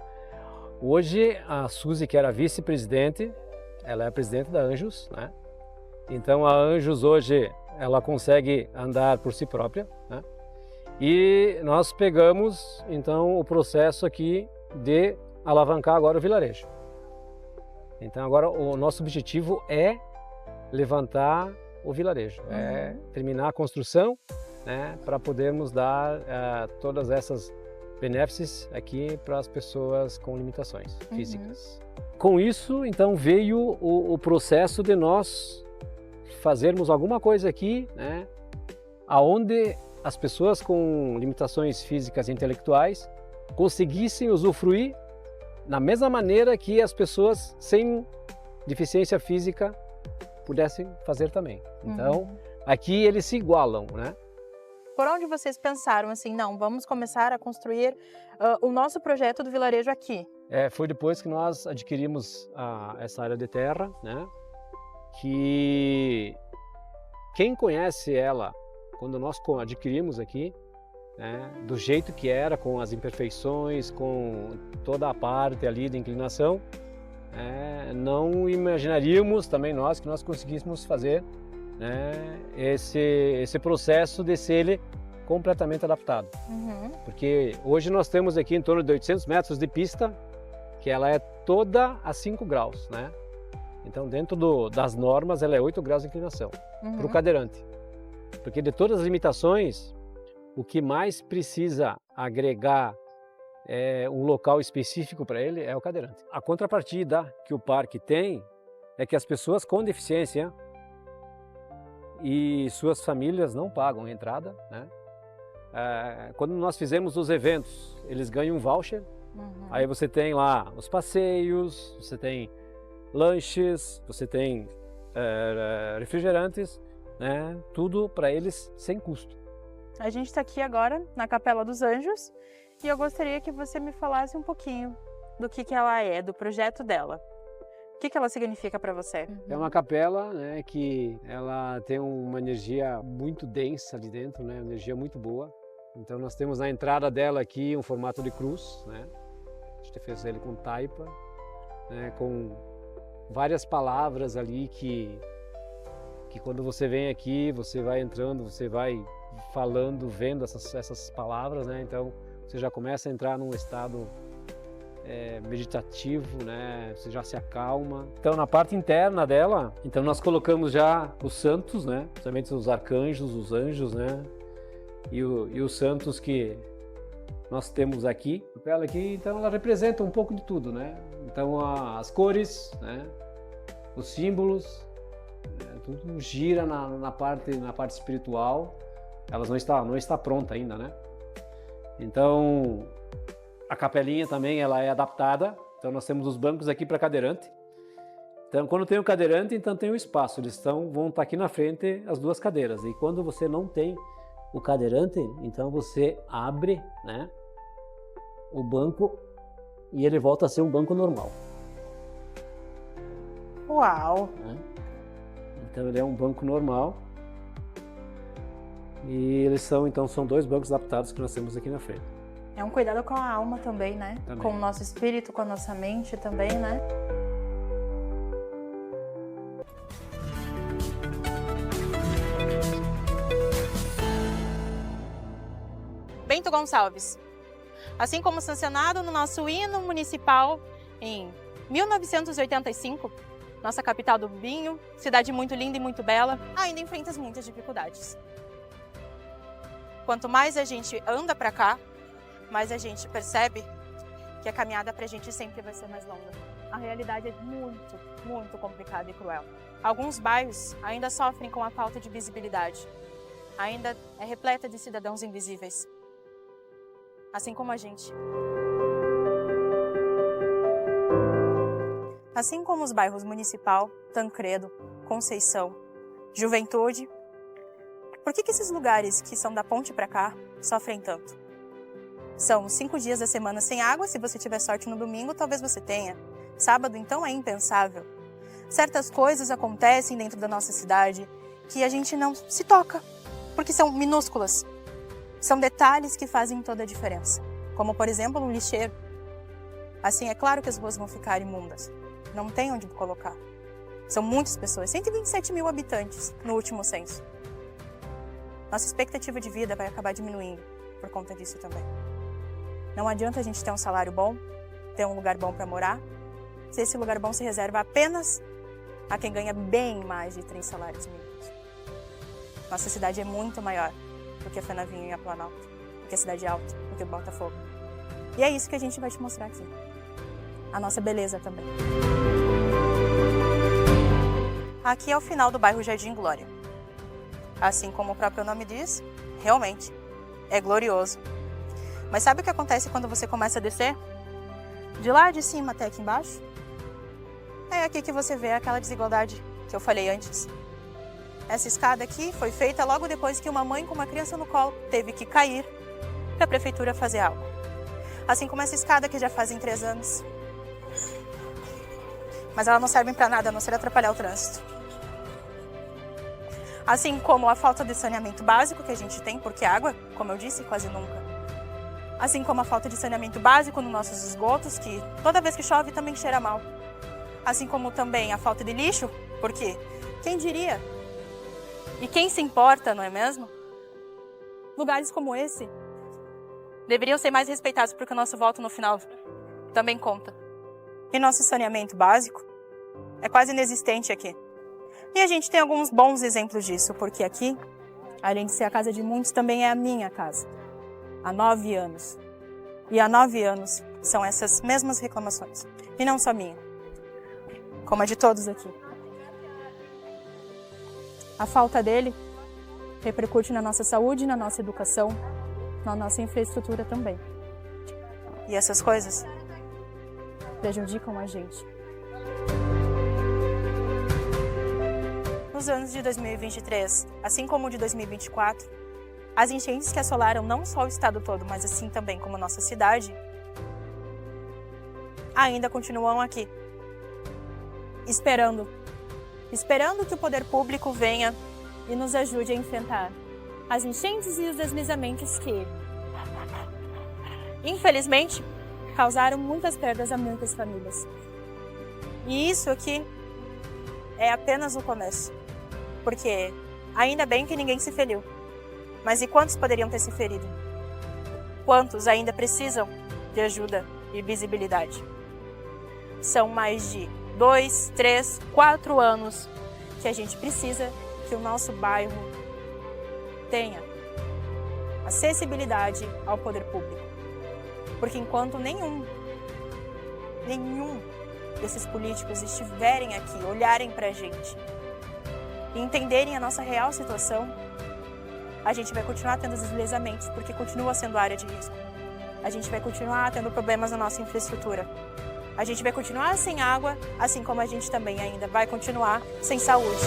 Hoje a Suzy, que era vice-presidente, ela é a presidente da Anjos, né? Então a Anjos hoje ela consegue andar por si própria, né? E nós pegamos então o processo aqui de alavancar agora o vilarejo. Então agora o nosso objetivo é levantar o vilarejo, é terminar a construção, né, para podermos dar todas essas benefícios aqui para as pessoas com limitações físicas. Com isso, então, veio o processo de nós fazermos alguma coisa aqui, né, aonde as pessoas com limitações físicas e intelectuais conseguissem usufruir da mesma maneira que as pessoas sem deficiência física pudessem fazer também. Então, aqui eles se igualam, né? Por onde vocês pensaram assim, não, vamos começar a construir o nosso projeto do vilarejo aqui? Foi depois que nós adquirimos essa área de terra, né? Que quem conhece ela, quando nós adquirimos aqui, né, do jeito que era, com as imperfeições, com toda a parte ali de inclinação, não imaginaríamos também nós que nós conseguíssemos fazer, né, esse processo de ser ele completamente adaptado. Porque hoje nós temos aqui em torno de 800 metros de pista, que ela é toda a 5 graus, né? Então dentro das normas ela é 8 graus de inclinação para o cadeirante. Porque de todas as limitações, o que mais precisa agregar um local específico para ele é o cadeirante. A contrapartida que o parque tem é que as pessoas com deficiência e suas famílias não pagam a entrada, né? Quando nós fizemos os eventos, eles ganham um voucher, aí você tem lá os passeios, você tem lanches, você tem refrigerantes, né? Tudo para eles sem custo. A gente está aqui agora na Capela dos Anjos e eu gostaria que você me falasse um pouquinho do que ela é, do projeto dela. O que ela significa para você? É uma capela, né, que ela tem uma energia muito densa ali dentro, né, energia muito boa. Então nós temos na entrada dela aqui um formato de cruz, né? A gente fez ele com taipa, né, com várias palavras ali que quando você vem aqui, você vai entrando, você vai falando, vendo essas palavras, né? Então você já começa a entrar num estado meditativo, né? Você já se acalma. Então na parte interna dela, então nós colocamos já os santos, né? Principalmente os arcanjos, os anjos, né? E os santos que nós temos aqui. Ela aqui, então ela representa um pouco de tudo, né? Então as cores, né? Os símbolos, tudo gira na parte espiritual. Ela não está pronta ainda, né? Então a capelinha também ela é adaptada. Então nós temos os bancos aqui para cadeirante. Então quando tem o cadeirante, então tem o espaço. Eles vão estar aqui na frente as duas cadeiras. E quando você não tem o cadeirante, então você abre, né, o banco e ele volta a ser um banco normal. Uau! Né? Então ele é um banco normal e eles são 2 bancos adaptados que nós temos aqui na frente. É um cuidado com a alma também, né? Também. Com o nosso espírito, com a nossa mente também, né? Bento Gonçalves. Assim como sancionado no nosso hino municipal em 1985, nossa capital do vinho, cidade muito linda e muito bela, ainda enfrenta muitas dificuldades. Quanto mais a gente anda para cá, mais a gente percebe que a caminhada pra gente sempre vai ser mais longa. A realidade é muito, muito complicada e cruel. Alguns bairros ainda sofrem com a falta de visibilidade. Ainda é repleta de cidadãos invisíveis. Assim como a gente. Assim como os bairros Municipal, Tancredo, Conceição, Juventude, por que esses lugares que são da ponte para cá sofrem tanto? São 5 dias da semana sem água, se você tiver sorte no domingo, talvez você tenha. Sábado, então, é impensável. Certas coisas acontecem dentro da nossa cidade que a gente não se toca, porque são minúsculas. São detalhes que fazem toda a diferença. Como, por exemplo, um lixeiro. Assim, é claro que as ruas vão ficar imundas. Não tem onde colocar. São muitas pessoas, 127 mil habitantes no último censo. Nossa expectativa de vida vai acabar diminuindo por conta disso também. Não adianta a gente ter um salário bom, ter um lugar bom para morar, se esse lugar bom se reserva apenas a quem ganha bem mais de 3 salários mínimos. Nossa cidade é muito maior do que a Fenavinho e a Planalto, do que a Cidade Alta, do que o Botafogo. E é isso que a gente vai te mostrar aqui. A nossa beleza também. Aqui é o final do bairro Jardim Glória. Assim como o próprio nome diz, realmente é glorioso. Mas sabe o que acontece quando você começa a descer? De lá de cima até aqui embaixo? É aqui que você vê aquela desigualdade que eu falei antes. Essa escada aqui foi feita logo depois que uma mãe com uma criança no colo teve que cair para a prefeitura fazer algo. Assim como essa escada que já fazem 3 anos. Mas ela não serve para nada, a não ser atrapalhar o trânsito. Assim como a falta de saneamento básico que a gente tem, porque água, como eu disse, quase nunca. Assim como a falta de saneamento básico nos nossos esgotos, que toda vez que chove também cheira mal. Assim como também a falta de lixo, porque quem diria? E quem se importa, não é mesmo? Lugares como esse deveriam ser mais respeitados, porque o nosso voto no final também conta. E nosso saneamento básico é quase inexistente aqui. E a gente tem alguns bons exemplos disso, porque aqui, além de ser a casa de muitos, também é a minha casa. Há 9 anos. E há 9 anos são essas mesmas reclamações. E não só minha, como a de todos aqui. A falta dele repercute na nossa saúde, na nossa educação, na nossa infraestrutura também. E essas coisas prejudicam a gente. Nos anos de 2023, assim como o de 2024, as enchentes que assolaram não só o estado todo, mas assim também como a nossa cidade, ainda continuam aqui, esperando que o poder público venha e nos ajude a enfrentar as enchentes e os deslizamentos que, infelizmente, causaram muitas perdas a muitas famílias. E isso aqui é apenas o começo, porque ainda bem que ninguém se feriu. Mas e quantos poderiam ter se ferido? Quantos ainda precisam de ajuda e visibilidade? São mais de 2, 3, 4 anos que a gente precisa que o nosso bairro tenha acessibilidade ao poder público. Porque enquanto nenhum desses políticos estiverem aqui, olharem pra gente e entenderem a nossa real situação, a gente vai continuar tendo deslizamentos, porque continua sendo área de risco. A gente vai continuar tendo problemas na nossa infraestrutura. A gente vai continuar sem água, assim como a gente também ainda vai continuar sem saúde.